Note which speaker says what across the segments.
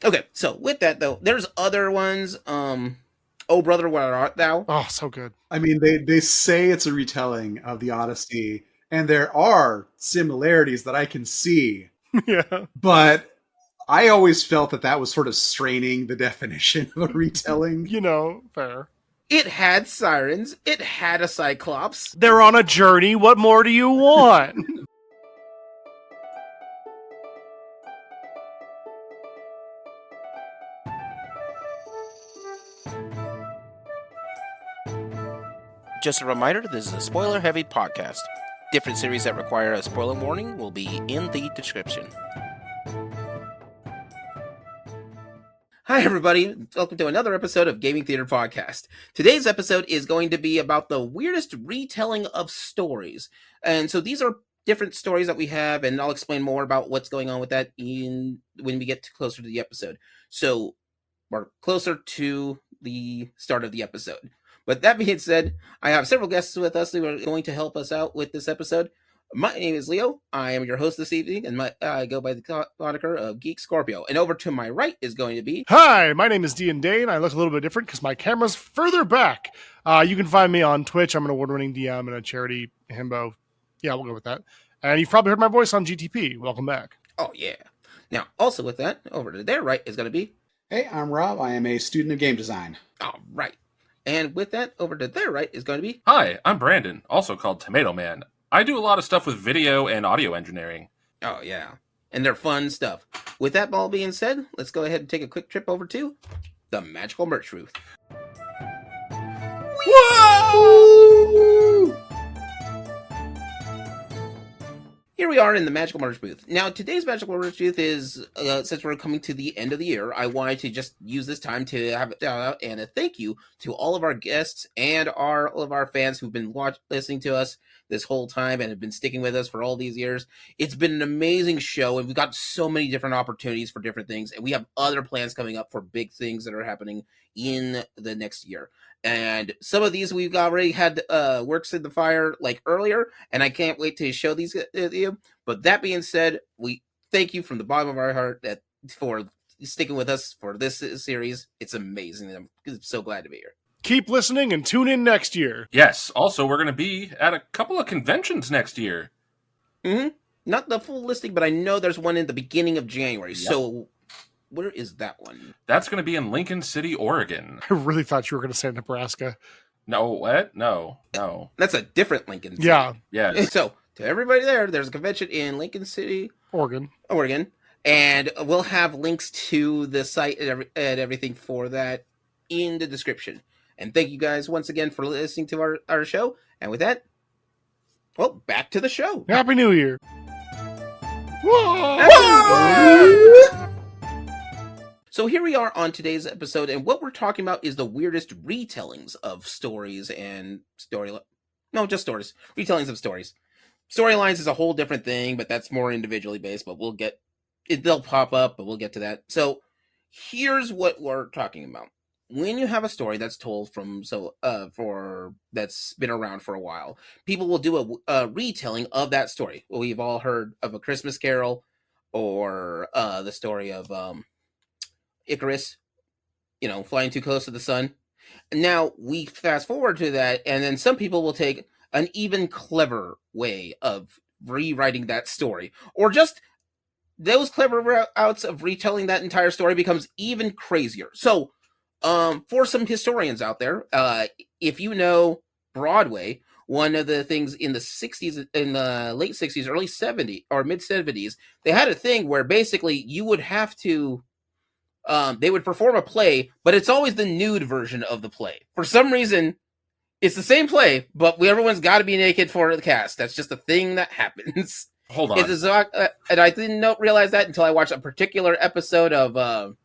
Speaker 1: Okay, so with that though, there's other ones. Oh brother, where art thou?
Speaker 2: Oh, so good.
Speaker 3: I mean, they say it's a retelling of the Odyssey, and there are similarities that I can see,
Speaker 2: Yeah.
Speaker 3: but I always felt that that was sort of straining the definition of a retelling.
Speaker 2: Fair.
Speaker 1: It had sirens. It had a cyclops.
Speaker 2: They're on a journey. What more do you want?
Speaker 1: Just a reminder, this is a spoiler-heavy podcast. Different series that require a spoiler warning will be in the description. Hi everybody, welcome to another episode of Gaming Theater Podcast. Today's episode is going to be about the weirdest retelling of stories. And so these are different stories that we have, and I'll explain more about what's going on with that when we get closer to the episode. So we're closer to the start of the episode. But that being said, I have several guests with us who are going to help us out with this episode. My name is Leo. I am your host this evening, and I go by the moniker of Geek Scorpio. And over to my right is going to be...
Speaker 2: Hi, my name is DandDaine. I look a little bit different because my camera's further back. You can find me on Twitch. I'm an award-winning DM and a charity himbo. Yeah, we'll go with that. And you've probably heard my voice on GTP. Welcome back.
Speaker 1: Oh, yeah. Now, also with that, over to their right is going to be...
Speaker 3: Hey, I'm Rob. I am a student of game design.
Speaker 1: All right. And with that, over to their right is going to be...
Speaker 4: Hi, I'm Brandon, also called Tomatoman. I do a lot of stuff with video and audio engineering.
Speaker 1: Oh, yeah. And they're fun stuff. With that all being said, let's go ahead and take a quick trip over to the Magical Merch Booth. Whoa! Here we are in the Magical Merch Booth. Now, today's Magical Merch Booth is, since we're coming to the end of the year, I wanted to just use this time to have a shout out and a thank you to all of our guests and all of our fans who've been listening to us this whole time and have been sticking with us for all these years. It's been an amazing show, and we've got so many different opportunities for different things, and we have other plans coming up for big things that are happening in the next year. And some of these we've already had works in the fire like earlier, and I can't wait to show these to you. But that being said, we thank you from the bottom of our heart for sticking with us for this series. It's amazing. I'm so glad to be here.
Speaker 2: Keep listening and tune in next year.
Speaker 4: Yes, also we're going to be at a couple of conventions next year.
Speaker 1: Mm-hmm. Not the full listing, but I know there's one in the beginning of January. Yep. So where is that one?
Speaker 4: That's going to be in Lincoln City, Oregon.
Speaker 2: I really thought you were going to say Nebraska.
Speaker 4: No, what? No.
Speaker 1: That's a different Lincoln City.
Speaker 2: Yeah.
Speaker 4: Yes.
Speaker 1: So, to everybody there's a convention in Lincoln City,
Speaker 2: Oregon.
Speaker 1: And we'll have links to the site and everything for that in the description. And thank you guys once again for listening to our show. And with that, well, back to the show.
Speaker 2: Happy New Year.
Speaker 1: Whoa! Whoa! So here we are on today's episode, and what we're talking about is the weirdest retellings of stories and stories. Retellings of stories. Storylines is a whole different thing, but that's more individually based, but they'll pop up, but we'll get to that. So here's what we're talking about. When you have a story that's told that's been around for a while, people will do a retelling of that story. Well, we've all heard of A Christmas Carol, or the story of Icarus, flying too close to the sun. Now we fast forward to that, and then some people will take an even clever way of rewriting that story, or just those clever routes of retelling that entire story becomes even crazier. So, for some historians out there, if you know Broadway, one of the things in the 60s, in the late 60s, early 70s, or mid 70s, they had a thing where basically you would have to, they would perform a play, but it's always the nude version of the play. For some reason, it's the same play, but everyone's got to be naked for the cast. That's just a thing that happens.
Speaker 4: Hold on.
Speaker 1: And I didn't realize that until I watched a particular episode of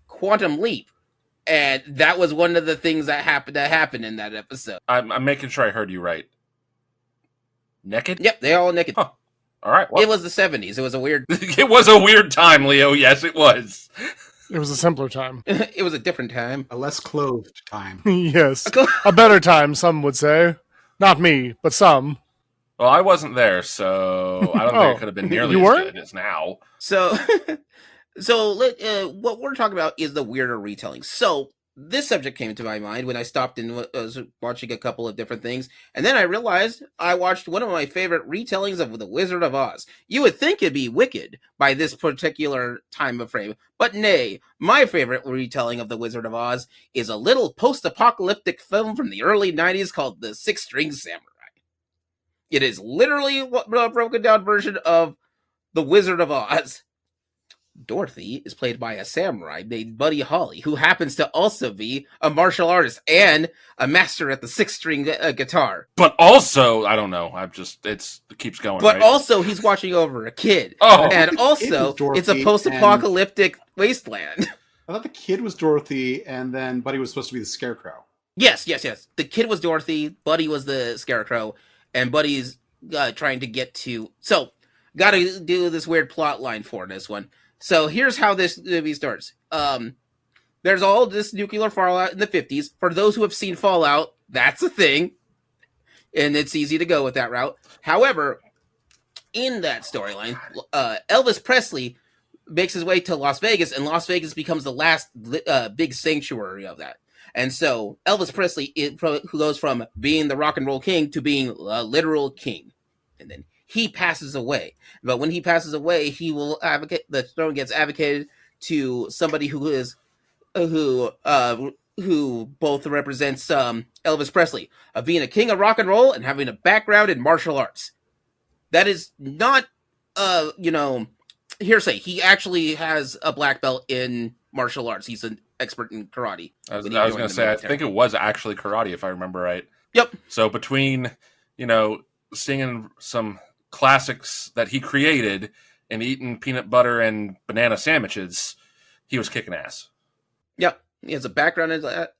Speaker 1: Quantum Leap. And that was one of the things that happened in that episode.
Speaker 4: I'm making sure I heard you right. Naked?
Speaker 1: Yep, they all naked.
Speaker 4: Huh. All right. Well,
Speaker 1: it was the 70s. It was a weird...
Speaker 4: It was a weird time, Leo. Yes, it was.
Speaker 2: It was a simpler time.
Speaker 1: It was a different time.
Speaker 3: A less clothed time.
Speaker 2: Yes. A better time, some would say. Not me, but some.
Speaker 4: Well, I wasn't there, so I don't think it could have been nearly as good as now.
Speaker 1: So... So what we're talking about is the weirder retelling. So this subject came to my mind when I stopped and was watching a couple of different things, and then I realized I watched one of my favorite retellings of The Wizard of Oz. You would think it'd be wicked by this particular time of frame, but nay, my favorite retelling of The Wizard of Oz is a little post-apocalyptic film from the early 90s called The Six-String Samurai. It is literally a broken down version of The Wizard of Oz. Dorothy is played by a samurai named Buddy Holly, who happens to also be a martial artist and a master at the six-string guitar.
Speaker 4: But also, I don't know. It keeps going.
Speaker 1: But
Speaker 4: right?
Speaker 1: also, he's watching over a kid.
Speaker 4: Oh.
Speaker 1: And also, it's a post-apocalyptic wasteland.
Speaker 3: I thought the kid was Dorothy, and then Buddy was supposed to be the Scarecrow.
Speaker 1: Yes. The kid was Dorothy, Buddy was the Scarecrow, and Buddy's trying to get to... So, gotta do this weird plot line for this one. So here's how this movie starts. There's all this nuclear fallout in the 50s. For those who have seen Fallout, that's a thing. And it's easy to go with that route. However, in that storyline, Elvis Presley makes his way to Las Vegas, and Las Vegas becomes the last big sanctuary of that. And so Elvis Presley goes from being the rock and roll king to being a literal king. And then he passes away, but when he passes away, he will advocate. The throne gets advocated to somebody who both represents Elvis Presley of being a king of rock and roll and having a background in martial arts. That is not, hearsay. He actually has a black belt in martial arts. He's an expert in karate.
Speaker 4: I was going to say, I think it was actually karate, if I remember right.
Speaker 1: Yep.
Speaker 4: So between, singing some classics that he created and eating peanut butter and banana sandwiches, he was kicking ass.
Speaker 1: Yep. He has a background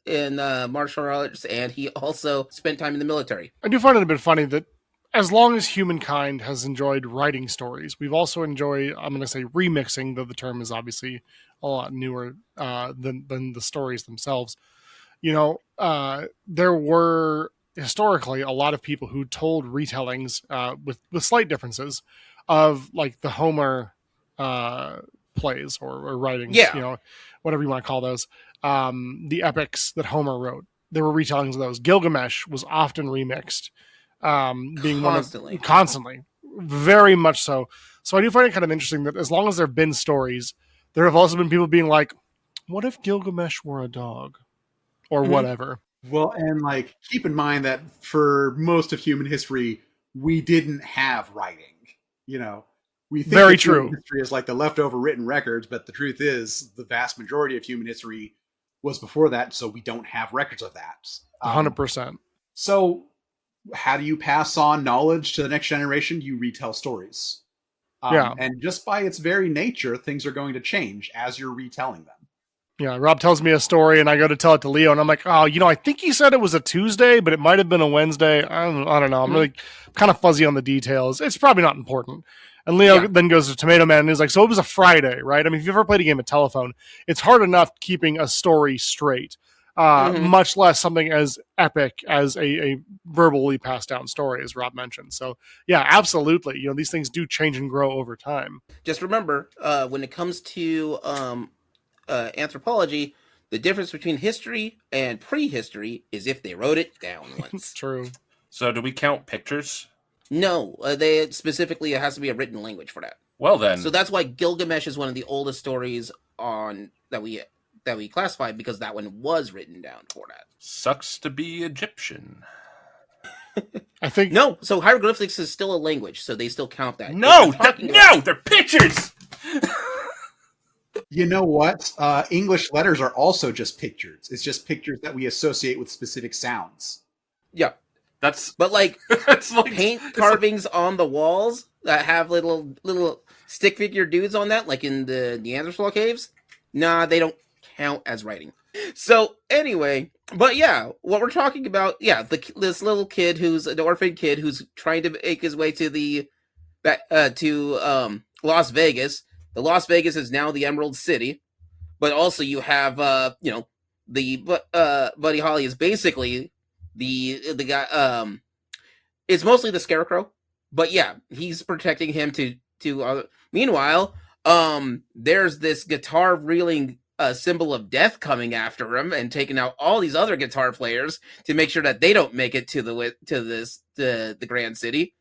Speaker 1: in martial arts, and he also spent time in the military.
Speaker 2: I do find it a bit funny that as long as humankind has enjoyed writing stories, we've also enjoyed, I'm going to say remixing, though the term is obviously a lot newer than the stories themselves. There were historically a lot of people who told retellings with slight differences of like the Homer plays or writings, whatever you want to call those, the epics that Homer wrote. There were retellings of those. Gilgamesh was often remixed, being constantly, very much so. So I do find it kind of interesting that as long as there have been stories, there have also been people being like, what if Gilgamesh were a dog or whatever?
Speaker 3: Well, and keep in mind that for most of human history, we didn't have writing. We think
Speaker 2: very true.
Speaker 3: Human history is like the leftover written records, but the truth is the vast majority of human history was before that, so we don't have records of that.
Speaker 2: 100%.
Speaker 3: So how do you pass on knowledge to the next generation? You retell stories. And just by its very nature, things are going to change as you're retelling them.
Speaker 2: Yeah, Rob tells me a story, and I go to tell it to Leo, and I'm like, oh, I think he said it was a Tuesday, but it might have been a Wednesday. I don't know. I'm really kind of fuzzy on the details. It's probably not important. And Leo then goes to Tomatoman, and he's like, so it was a Friday, right? I mean, if you've ever played a game of telephone, it's hard enough keeping a story straight, much less something as epic as a verbally passed down story, as Rob mentioned. So, yeah, absolutely. These things do change and grow over time.
Speaker 1: Just remember, when it comes to anthropology, the difference between history and prehistory is if they wrote it down once.
Speaker 2: True.
Speaker 4: So do we count pictures?
Speaker 1: No, they specifically, it has to be a written language for that.
Speaker 4: Well then.
Speaker 1: So that's why Gilgamesh is one of the oldest stories that we classify, because that one was written down for that.
Speaker 4: Sucks to be Egyptian.
Speaker 2: I think
Speaker 1: no. So hieroglyphics is still a language, so they still count that.
Speaker 4: No, they're pictures.
Speaker 3: You know what? English letters are also just pictures. It's just pictures that we associate with specific sounds.
Speaker 1: Yeah.
Speaker 4: But
Speaker 1: that's paint carvings on the walls that have little stick figure dudes on that, like in the Neanderthal caves. Nah, they don't count as writing. So anyway, but yeah, what we're talking about, this little kid who's an orphan kid who's trying to make his way to Las Vegas. The Las Vegas is now the Emerald City, but also you have Buddy Holly is basically the guy. It's mostly the Scarecrow, but yeah, he's protecting him to meanwhile, there's this guitar reeling symbol of death coming after him and taking out all these other guitar players to make sure that they don't make it to the Grand City.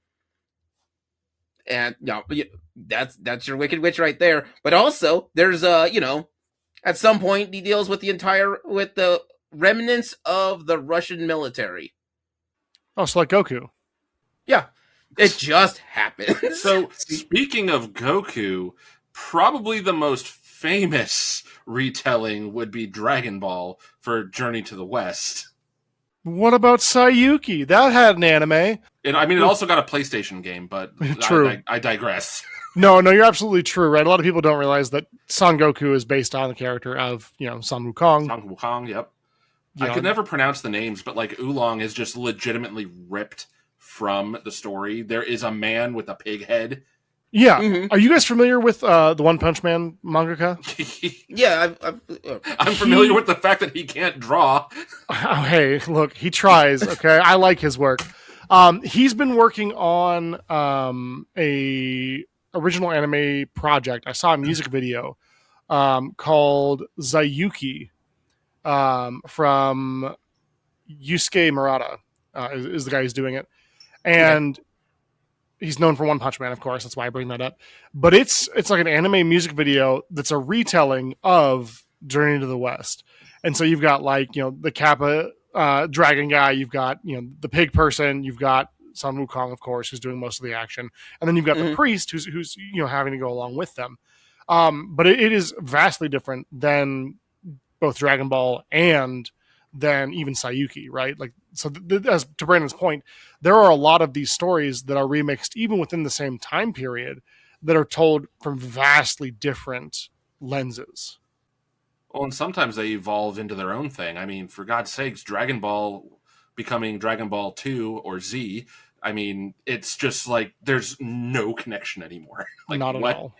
Speaker 1: And that's your Wicked Witch right there. But also there's at some point he deals with the remnants of the Russian military.
Speaker 2: Oh, so like Goku.
Speaker 1: Yeah, it just happened.
Speaker 4: So speaking of Goku, probably the most famous retelling would be Dragon Ball for Journey to the West.
Speaker 2: What about Sayuki? That had an anime.
Speaker 4: And I mean, it also got a PlayStation game, but
Speaker 2: True.
Speaker 4: I digress.
Speaker 2: No, you're absolutely true, right? A lot of people don't realize that Son Goku is based on the character of, Sun Wukong.
Speaker 4: Son Wukong, yep. I could never pronounce the names, but like Oolong is just legitimately ripped from the story. There is a man with a pig head.
Speaker 2: Yeah. Mm-hmm. Are you guys familiar with the One Punch Man mangaka?
Speaker 1: Yeah.
Speaker 4: I'm familiar with the fact that he can't draw.
Speaker 2: Oh, hey, look, he tries, okay? I like his work. He's been working on a original anime project. I saw a music video called Zayuki from Yusuke Murata is the guy who's doing it. And he's known for One Punch Man, of course. That's why I bring that up. But it's like an anime music video that's a retelling of Journey to the West. And so you've got the Kappa dragon guy, you've got the pig person, you've got Sun Wukong, of course, who's doing most of the action, and then you've got the priest who's having to go along with them. But it is vastly different than both Dragon Ball and than even Sayuki, right? As to Brandon's point, there are a lot of these stories that are remixed even within the same time period that are told from vastly different lenses.
Speaker 4: Well, and sometimes they evolve into their own thing. I mean, for God's sakes, Dragon Ball becoming Dragon Ball 2 or Z, I mean, it's just like there's no connection anymore.
Speaker 2: Not at all.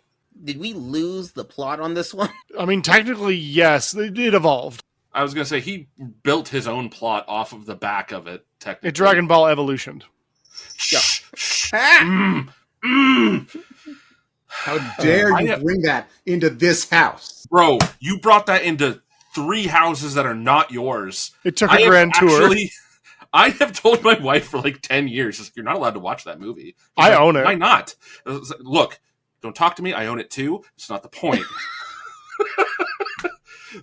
Speaker 1: Did we lose the plot on this one?
Speaker 2: I mean, technically, yes, it evolved.
Speaker 4: I was going to say, he built his own plot off of the back of it, technically.
Speaker 2: It Dragon Ball evolutioned.
Speaker 3: How dare you bring that into this house?
Speaker 4: Bro, you brought that into 3 houses that are not yours.
Speaker 2: It took a grand tour.
Speaker 4: I have told my wife for 10 years, you're not allowed to watch that movie.
Speaker 2: I own it.
Speaker 4: Why not? Look, don't talk to me. I own it too. It's not the point.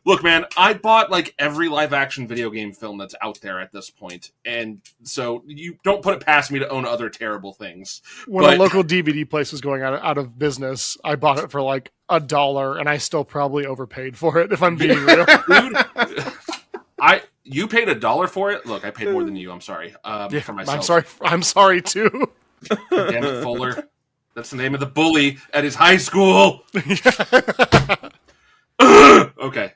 Speaker 4: Look, man, I bought every live action video game film that's out there at this point. And so you don't put it past me to own other terrible things.
Speaker 2: When a local DVD place was going out of business, I bought it for $1, and I still probably overpaid for it, if I'm being real.
Speaker 4: Dude, you paid $1 for it? Look, I paid more than you. I'm sorry. For myself.
Speaker 2: I'm sorry too.
Speaker 4: Damn it, Fuller. That's the name of the bully at his high school. Okay.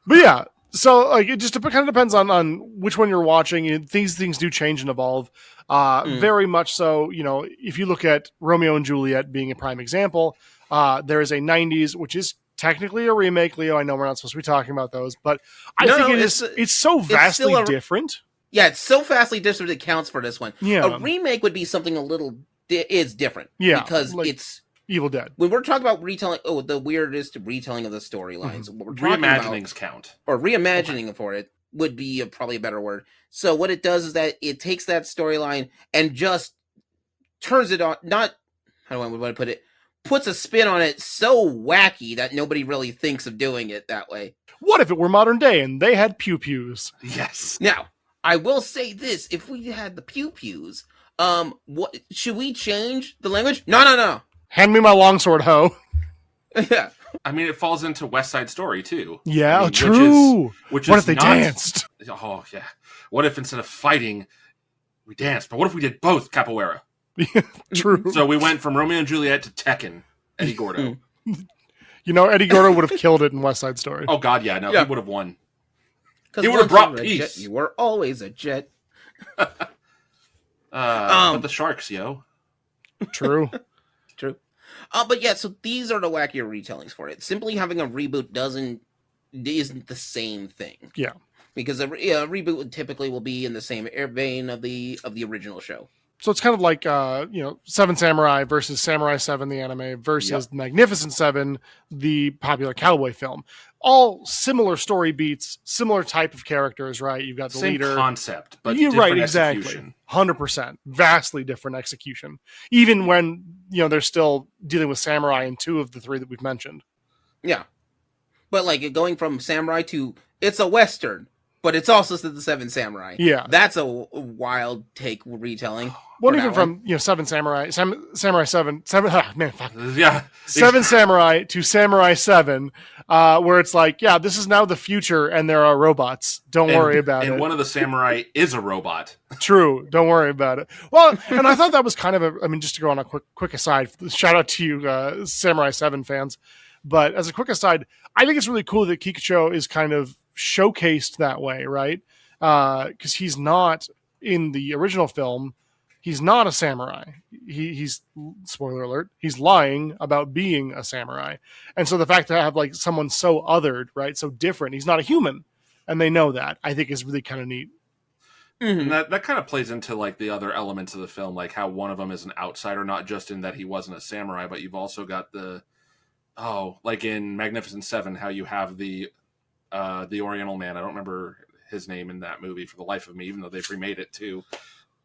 Speaker 2: But yeah, so it just kind of depends on which one you're watching. Things do change and evolve. Very much so. If you look at Romeo and Juliet being a prime example, there is a 90s, which is technically a remake. Leo, I know we're not supposed to be talking about those, but I think it's so vastly different.
Speaker 1: Yeah, it's so vastly different it counts for this one.
Speaker 2: Yeah.
Speaker 1: A remake would be something a little is different.
Speaker 2: Yeah,
Speaker 1: because it's
Speaker 2: Evil Dead.
Speaker 1: When we're talking about retelling, the weirdest retelling of the storylines, what we're talking
Speaker 4: reimaginings count,
Speaker 1: or reimagining for it would be probably a better word. So what it does is that it takes that storyline and just turns it on. Not how do I want to put it? Puts a spin on it so wacky that nobody really thinks of doing it that way.
Speaker 2: What if it were modern day and they had pew pews?
Speaker 4: Yes.
Speaker 1: Now I will say this: if we had the pew pews, what should we change the language? No.
Speaker 2: Hand me my longsword, ho.
Speaker 1: Yeah.
Speaker 4: I mean, it falls into West Side Story, too.
Speaker 2: Yeah, true.
Speaker 4: What
Speaker 2: if they danced?
Speaker 4: Oh, yeah. What if instead of fighting, we danced? But what if we did both capoeira?
Speaker 2: True.
Speaker 4: So we went from Romeo and Juliet to Tekken, Eddie Gordo.
Speaker 2: Eddie Gordo would have killed it in West Side Story.
Speaker 4: Oh, God, yeah. No, he would have won.
Speaker 1: He would have brought peace. You were always a jet.
Speaker 4: But the sharks, yo.
Speaker 2: True.
Speaker 1: True. But yeah, so these are the wackier retellings for it. Simply having a reboot isn't the same thing.
Speaker 2: Yeah.
Speaker 1: Because a reboot typically will be in the same vein of the original show.
Speaker 2: So it's kind of like Seven Samurai versus Samurai 7, the anime, versus Magnificent Seven, the popular cowboy film. All similar story beats, similar type of characters, right? You've got the
Speaker 4: Same
Speaker 2: leader.
Speaker 4: concept, but
Speaker 2: You're
Speaker 4: different
Speaker 2: right, exactly.
Speaker 4: execution.
Speaker 2: 100%. Vastly different execution. Even when, they're still dealing with samurai in 2 of the 3 that we've mentioned.
Speaker 1: Yeah. But like going from samurai to it's a Western, but it's also the Seven Samurai.
Speaker 2: Yeah.
Speaker 1: That's a wild take retelling.
Speaker 2: Well, even from Seven Samurai, Samurai 7, man, fuck.
Speaker 4: Yeah,
Speaker 2: Seven Samurai to Samurai 7, where it's like, this is now the future, and there are robots. Don't worry about it.
Speaker 4: And one of the samurai is a robot.
Speaker 2: True. Don't worry about it. Well, and I thought that was kind of just to go on a quick aside. Shout out to you, Samurai 7 fans. But as a quick aside, I think it's really cool that Kikucho is kind of showcased that way, right? Because he's not in the original film. He's not a samurai. He's spoiler alert. He's lying about being a samurai, and so the fact to have like someone so othered, right, so different. He's not a human, and they know that. I think is really kind of neat.
Speaker 4: Mm-hmm. And that kind of plays into like the other elements of the film, like how one of them is an outsider, not just in that he wasn't a samurai, but you've also got like in Magnificent Seven, how you have the Oriental man. I don't remember his name in that movie for the life of me, even though they've remade it too.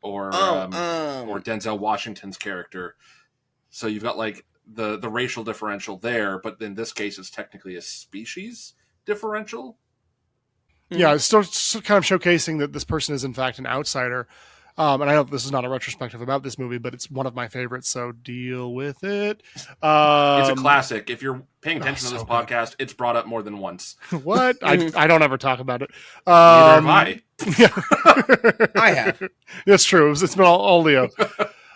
Speaker 4: Or Denzel Washington's character. So you've got like the racial differential there, but in this case, it's technically a species differential.
Speaker 2: Yeah, it's still kind of showcasing that this person is in fact an outsider. And I know this is not a retrospective about this movie, but it's one of my favorites, so deal with it.
Speaker 4: It's a classic. If you're paying attention to this podcast, it's brought up more than once.
Speaker 2: What? I don't ever talk about it.
Speaker 4: Neither have I.
Speaker 2: Yeah.
Speaker 1: I have.
Speaker 2: That's true. It's been all Leo.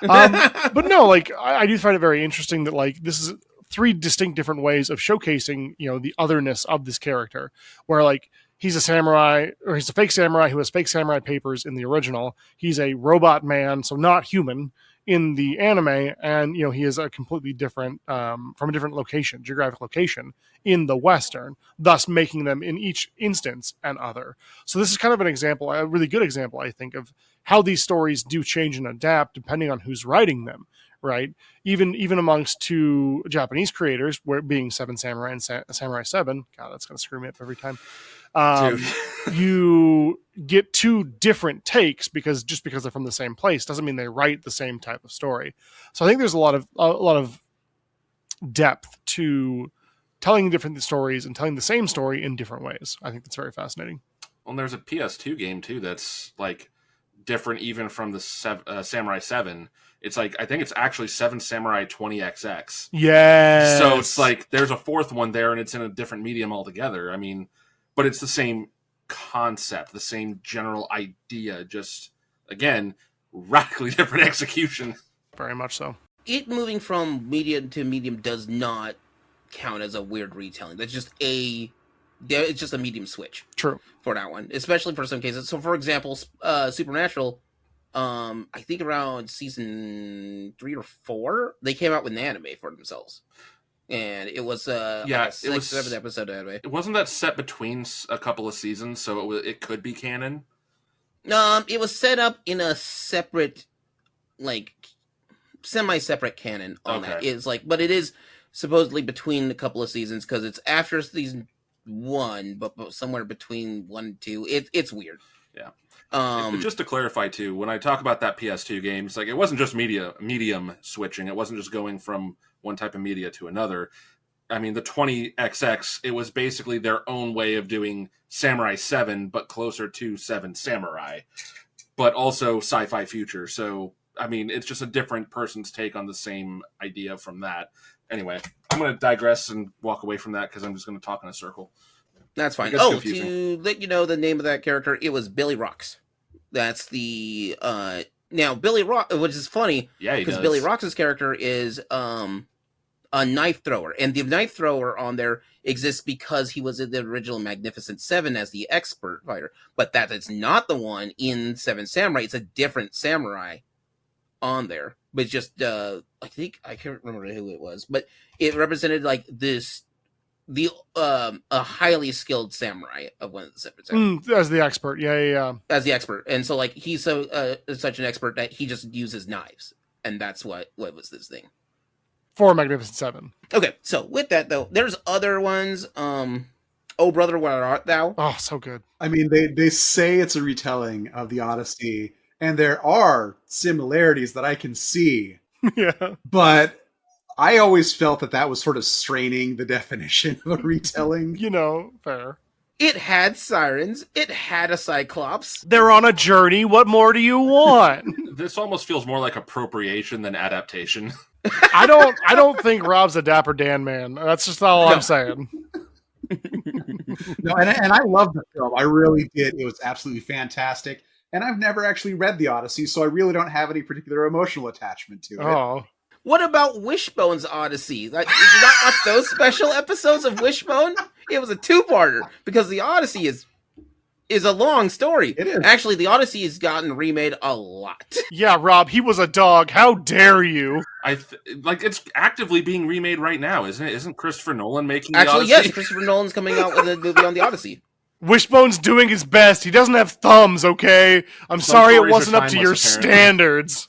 Speaker 2: But no, like I do find it very interesting that like this is 3 distinct different ways of showcasing, the otherness of this character, where like he's a samurai, or he's a fake samurai who has fake samurai papers in the original. He's a robot man, so not human in the anime, and he is a completely different, from a different location, geographic location in the Western, thus making them in each instance an other. So this is kind of an example, a really good example, I think, of how these stories do change and adapt depending on who's writing them. Right, even amongst 2 Japanese creators, where being Seven Samurai and Samurai 7. God, that's gonna screw me up every time. You get 2 different takes because they're from the same place doesn't mean they write the same type of story. So I think there's a lot of depth to telling different stories and telling the same story in different ways. I think that's very fascinating.
Speaker 4: Well, there's a PS2 game too that's like different even from the Samurai 7. It's like, I think it's actually 7 Samurai 20XX.
Speaker 2: Yeah.
Speaker 4: So it's like, there's a 4th one there and it's in a different medium altogether. I mean, but it's the same concept, the same general idea, just, again, radically different execution.
Speaker 2: Very much so.
Speaker 1: It moving from medium to medium does not count as a weird retelling. That's just it's just a medium switch.
Speaker 2: True.
Speaker 1: For that one, especially for some cases. So for example, Supernatural, I think around season 3 or 4, they came out with an anime for themselves, and it was
Speaker 4: it was
Speaker 1: 7 episode anime.
Speaker 4: It wasn't that set between a couple of seasons, so it could be canon.
Speaker 1: It was set up in a separate, like semi-separate canon on that. It's like, but it is supposedly between a couple of seasons because it's after season 1, but somewhere between 1 and 2. It's weird.
Speaker 4: Yeah. But just to clarify too, when I talk about that PS2 game, it's like it wasn't just medium switching. It wasn't just going from one type of media to another. I mean, the 20XX, it was basically their own way of doing Samurai 7, but closer to 7 Samurai, but also sci-fi future. So, I mean, it's just a different person's take on the same idea from that. Anyway, I'm going to digress and walk away from that because I'm just going to talk in a circle.
Speaker 1: That's fine. Oh, to let you know the name of that character, it was Billy Rocks. That's the now Billy Rock, which is funny, because Billy Rocks' character is a knife thrower, and the knife thrower on there exists because he was in the original Magnificent Seven as the expert fighter. But that is not the one in Seven Samurai. It's a different samurai on there, but just I think I can't remember who it was, but it represented like this a highly skilled samurai of one of the separate
Speaker 2: as the expert. Yeah.
Speaker 1: as the expert, and so like he's such an expert that he just uses knives, and that's what was this thing
Speaker 2: for Magnificent Seven.
Speaker 1: Okay, so with that though, there's other ones. Oh brother, where art thou?
Speaker 2: Oh, so good.
Speaker 3: I mean, they say it's a retelling of the Odyssey, and there are similarities that I can see.
Speaker 2: Yeah,
Speaker 3: but I always felt that was sort of straining the definition of a retelling.
Speaker 2: Fair.
Speaker 1: It had sirens. It had a cyclops.
Speaker 2: They're on a journey. What more do you want?
Speaker 4: This almost feels more like appropriation than adaptation.
Speaker 2: I don't think Rob's a Dapper Dan man. That's just all I'm saying.
Speaker 3: No, and I love the film. I really did. It was absolutely fantastic. And I've never actually read the Odyssey, so I really don't have any particular emotional attachment to it.
Speaker 2: Oh.
Speaker 1: What about Wishbone's Odyssey? Like, did you not watch those special episodes of Wishbone? It was a two-parter because the Odyssey is a long story.
Speaker 3: It is.
Speaker 1: Actually, the Odyssey has gotten remade a lot.
Speaker 2: Yeah, Rob, he was a dog. How dare you?
Speaker 4: It's actively being remade right now, isn't it? Isn't Christopher Nolan making the
Speaker 1: Actually,
Speaker 4: Odyssey?
Speaker 1: yes, Christopher Nolan's coming out with a movie on the Odyssey.
Speaker 2: Wishbone's doing his best. He doesn't have thumbs, okay? I'm sorry it wasn't up to your standards.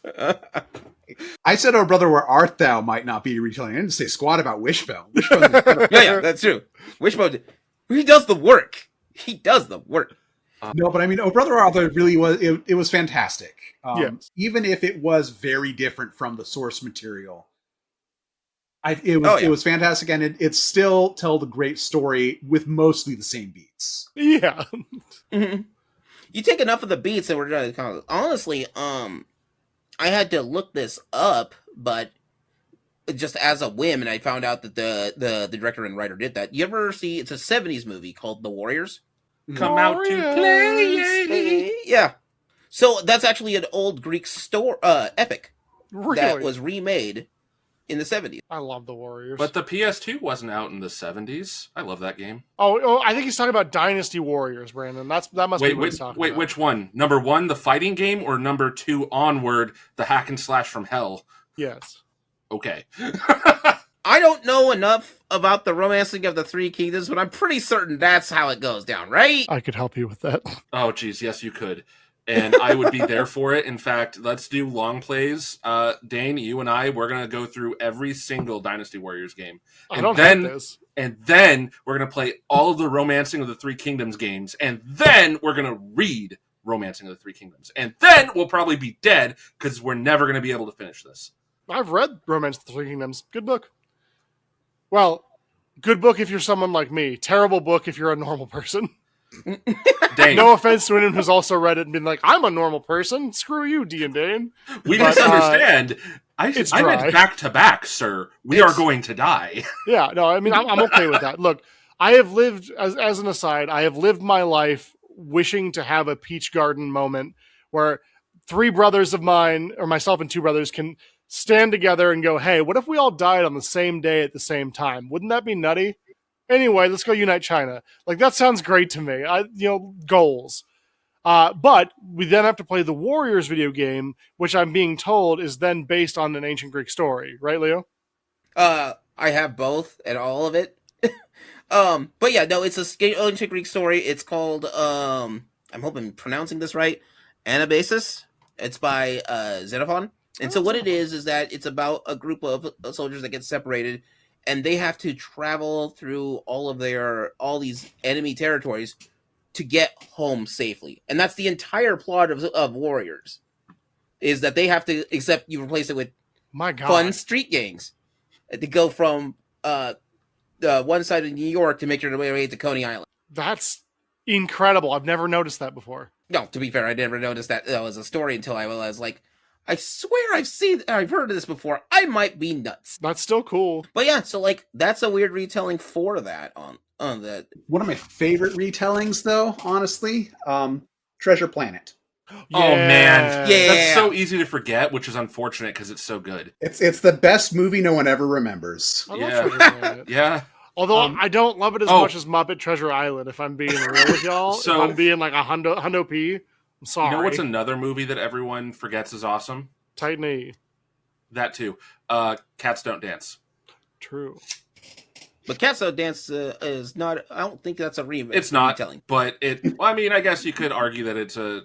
Speaker 3: I said, "Oh, brother, where art thou?" might not be a retelling. I didn't say squat about Wishbone.
Speaker 1: Yeah, that's true. Wishbone, he does the work. He does the work.
Speaker 3: No, but I mean, "Oh, brother, where art thou" really was. It was fantastic.
Speaker 2: Yes.
Speaker 3: Even if it was very different from the source material, it was fantastic, and it still told a great story with mostly the same beats.
Speaker 2: Yeah.
Speaker 1: Mm-hmm. You take enough of the beats, and we're going to honestly, I had to look this up, but just as a whim, and I found out that the director and writer did that. You ever see? It's a '70s movie called The Warriors.
Speaker 4: Come out to play.
Speaker 1: Yeah. So that's actually an old Greek epic
Speaker 2: Really?
Speaker 1: that was remade in the '70s.
Speaker 2: I love The Warriors.
Speaker 4: But the PS2 wasn't out in the 70s. I love that game.
Speaker 2: Oh, I think he's talking about Dynasty Warriors, Brandon. That must be what he's talking about.
Speaker 4: Which one? Number 1, the fighting game, or number 2, Onward, the hack and slash from hell?
Speaker 2: Yes.
Speaker 4: Okay.
Speaker 1: I don't know enough about the romancing of the Three Kingdoms, but I'm pretty certain that's how it goes down, right?
Speaker 2: I could help you with that.
Speaker 4: Oh, geez, yes, you could. And I would be there for it. In fact, let's do long plays. Dane, you and I, we're going to go through every single Dynasty Warriors game.
Speaker 2: I don't have this.
Speaker 4: And then we're going to play all of the Romancing of the Three Kingdoms games. And then we're going to read Romancing of the Three Kingdoms. And then we'll probably be dead because we're never going to be able to finish this.
Speaker 2: I've read Romance of the Three Kingdoms. Good book. Well, good book if you're someone like me. Terrible book if you're a normal person.
Speaker 4: Dane.
Speaker 2: No offense to anyone who's also read it and been like, I'm a normal person. Screw you, DandDaine.
Speaker 4: We misunderstand. I meant back to back, sir. We are going to die.
Speaker 2: Yeah, no, I mean, I'm okay with that. Look, I have lived, as an aside, I have lived my life wishing to have a Peach Garden moment where 3 brothers of mine, or myself and 2 brothers, can stand together and go, hey, what if we all died on the same day at the same time? Wouldn't that be nutty? Anyway, let's go unite China. Like, that sounds great to me. Goals. But we then have to play the Warriors video game, which I'm being told is then based on an ancient Greek story. Right, Leo?
Speaker 1: I have both and all of it. But yeah, no, it's a ancient Greek story. It's called, I'm hoping I'm pronouncing this right, Anabasis. It's by Xenophon. And so what it is that it's about a group of soldiers that get separated, and they have to travel through all these enemy territories to get home safely. And that's the entire plot of Warriors, is that they have to, except you replace it with fun street gangs to go from one side of New York to make your way to Coney Island.
Speaker 2: That's incredible. I've never noticed that before.
Speaker 1: No, to be fair, I never noticed that was a story until I was like, I swear I've heard of this before. I might be nuts.
Speaker 2: That's still cool.
Speaker 1: But yeah, so like that's a weird retelling for that on that.
Speaker 3: One of my favorite retellings, though, honestly, Treasure Planet.
Speaker 4: Yeah. Oh man,
Speaker 1: yeah,
Speaker 4: that's so easy to forget, which is unfortunate because it's so good.
Speaker 3: It's the best movie no one ever remembers.
Speaker 2: I love Treasure Planet.
Speaker 4: Yeah.
Speaker 2: Although I don't love it as much as Muppet Treasure Island, if I'm being real with y'all.
Speaker 4: So,
Speaker 2: if I'm being like a hundo P, I'm sorry.
Speaker 4: You know what's another movie that everyone forgets is awesome?
Speaker 2: Titan E.
Speaker 4: That too. Cats Don't Dance.
Speaker 2: True.
Speaker 1: But Castle Dance is not. I don't think that's a remake.
Speaker 4: It's not
Speaker 1: retelling.
Speaker 4: But it. Well, I mean, I guess you could argue that it's a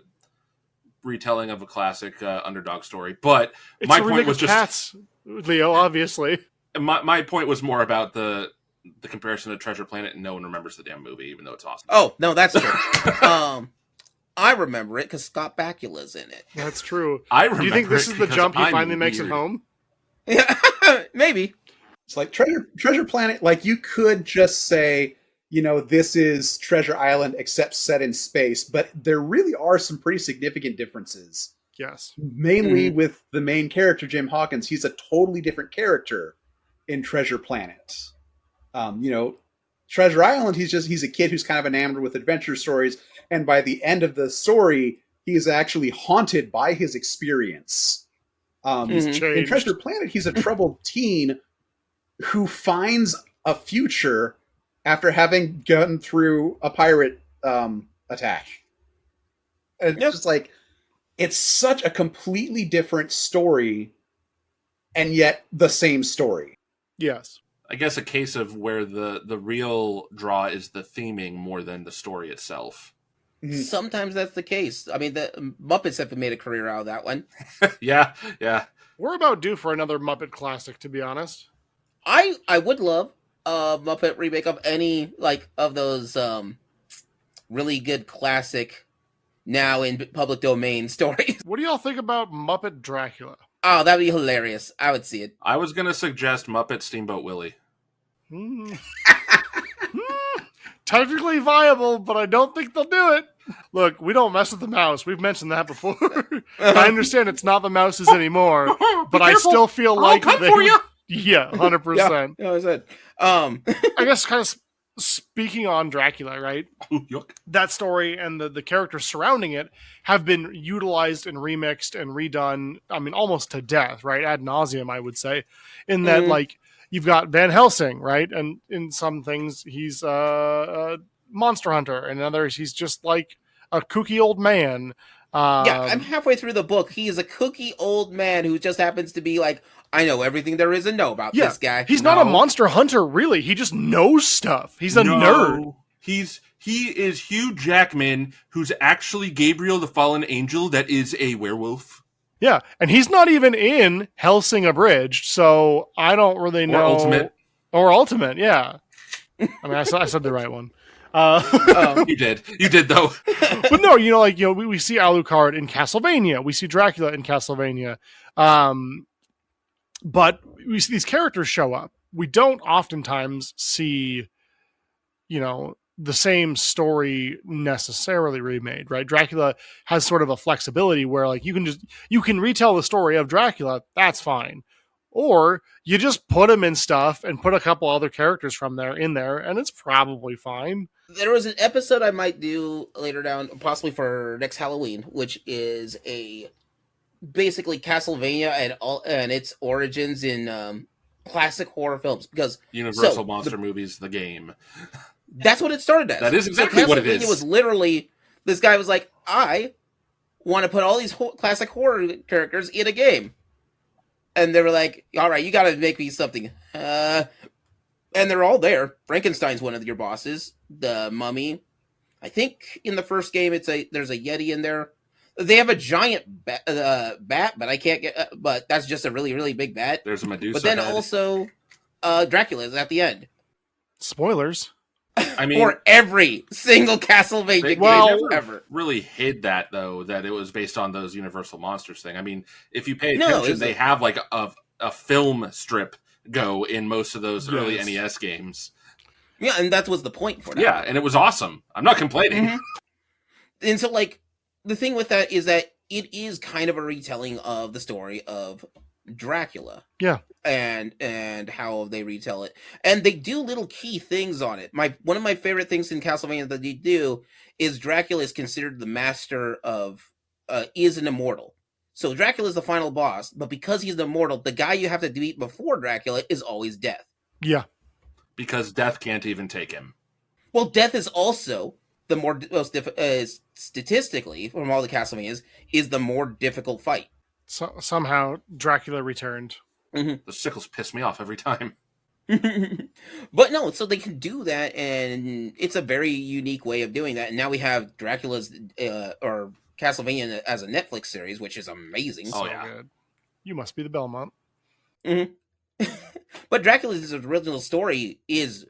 Speaker 4: retelling of a classic underdog story. But
Speaker 2: It's
Speaker 4: my
Speaker 2: a
Speaker 4: point
Speaker 2: remake
Speaker 4: was
Speaker 2: of
Speaker 4: just
Speaker 2: Cats, Leo, obviously.
Speaker 4: my point was more about the comparison to Treasure Planet, and no one remembers the damn movie, even though it's awesome.
Speaker 1: Oh no, that's true. I remember it because Scott Bakula's in it.
Speaker 2: That's true.
Speaker 4: I remember.
Speaker 2: Do you think this is the
Speaker 4: because
Speaker 2: jump he
Speaker 4: I'm
Speaker 2: finally makes
Speaker 4: weird.
Speaker 2: it home?
Speaker 1: Yeah, maybe.
Speaker 3: It's like Treasure Planet. Like you could just say, this is Treasure Island except set in space, but there really are some pretty significant differences.
Speaker 2: Yes.
Speaker 3: Mainly with the main character, Jim Hawkins. He's a totally different character in Treasure Planet. Treasure Island, he's a kid who's kind of enamored with adventure stories, and by the end of the story, he is actually haunted by his experience. In Treasure Planet, he's a troubled teen who finds a future after having gotten through a pirate attack. And it's just like, it's such a completely different story, and yet the same story.
Speaker 2: Yes.
Speaker 4: I guess a case of where the real draw is the theming more than the story itself.
Speaker 1: Sometimes that's the case. I mean, the Muppets have made a career out of that one.
Speaker 4: Yeah.
Speaker 2: We're about due for another Muppet classic, to be honest.
Speaker 1: I would love a Muppet remake of any of those really good classic now in public domain stories.
Speaker 2: What do y'all think about Muppet Dracula?
Speaker 1: Oh, that'd be hilarious. I would see it.
Speaker 4: I was going to suggest Muppet Steamboat Willie.
Speaker 2: Technically viable, but I don't think they'll do it. Look, we don't mess with the mouse. We've mentioned that before. I understand it's not the mouses anymore, but I still feel like
Speaker 4: I'll come for you.
Speaker 2: Yeah, 100%.
Speaker 1: Yeah, I said.
Speaker 2: I guess kind of speaking on Dracula, right?
Speaker 4: Yuck.
Speaker 2: That story and the characters surrounding it have been utilized and remixed and redone, I mean, almost to death, right? Ad nauseum, I would say. In that, you've got Van Helsing, right? And in some things, he's a monster hunter. And in others, he's just like a kooky old man.
Speaker 1: Yeah, I'm halfway through the book. He is a kooky old man who just happens to be like, I know everything there is to know about this guy.
Speaker 2: He's not a monster hunter, really. He just knows stuff. He's a nerd.
Speaker 4: He is Hugh Jackman, who's actually Gabriel the Fallen Angel that is a werewolf.
Speaker 2: Yeah, and he's not even in Helsing Abridged, so I don't really know. Or Ultimate, yeah. I mean, I said the right one.
Speaker 4: You did though.
Speaker 2: But no, we see Alucard in Castlevania. We see Dracula in Castlevania. But we see these characters show up. We don't oftentimes see, the same story necessarily remade, right? Dracula has sort of a flexibility where you can retell the story of Dracula, that's fine. Or you just put him in stuff and put a couple other characters from there in there, and it's probably fine.
Speaker 1: There was an episode I might do later down, possibly for next Halloween, which is basically Castlevania and its origins in classic horror films, because
Speaker 4: Universal Monster Movies, the game.
Speaker 1: That's what it started as.
Speaker 4: That is exactly what it is.
Speaker 1: Castlevania was literally, this guy was like, I want to put all these classic horror characters in a game. And they were like, all right, you got to make me something. And they're all there. Frankenstein's one of your bosses. The Mummy. I think in the first game there's a Yeti in there. They have a giant bat, but I can't get. But that's just a really, really big bat.
Speaker 4: There's a Medusa.
Speaker 1: But then
Speaker 4: head.
Speaker 1: also, Dracula is at the end.
Speaker 2: Spoilers.
Speaker 4: I mean,
Speaker 1: for every single Castlevania game ever.
Speaker 4: Really hid that though, that it was based on those Universal Monsters thing. I mean, if you pay attention, they have like a film strip go in most of those early NES games.
Speaker 1: Yeah, and that was the point for that.
Speaker 4: Yeah, and it was awesome. I'm not complaining.
Speaker 1: Mm-hmm. And so, the thing with that is that it is kind of a retelling of the story of Dracula.
Speaker 2: Yeah.
Speaker 1: And how they retell it. And they do little key things on it. One of my favorite things in Castlevania that they do is Dracula is considered the master of is an immortal. So Dracula is the final boss, but because he's an immortal, the guy you have to beat before Dracula is always Death.
Speaker 2: Yeah.
Speaker 4: Because Death can't even take him.
Speaker 1: Well, Death is also the most statistically from all the Castlevanias is the more difficult fight.
Speaker 2: So, somehow Dracula returned.
Speaker 1: Mm-hmm.
Speaker 4: The sickles piss me off every time.
Speaker 1: But no, so they can do that, and it's a very unique way of doing that. And now we have Dracula's or Castlevania as a Netflix series, which is amazing.
Speaker 4: Oh,
Speaker 2: So
Speaker 4: yeah.
Speaker 2: good. You must be the Belmont.
Speaker 1: Mhm. But Dracula's original story is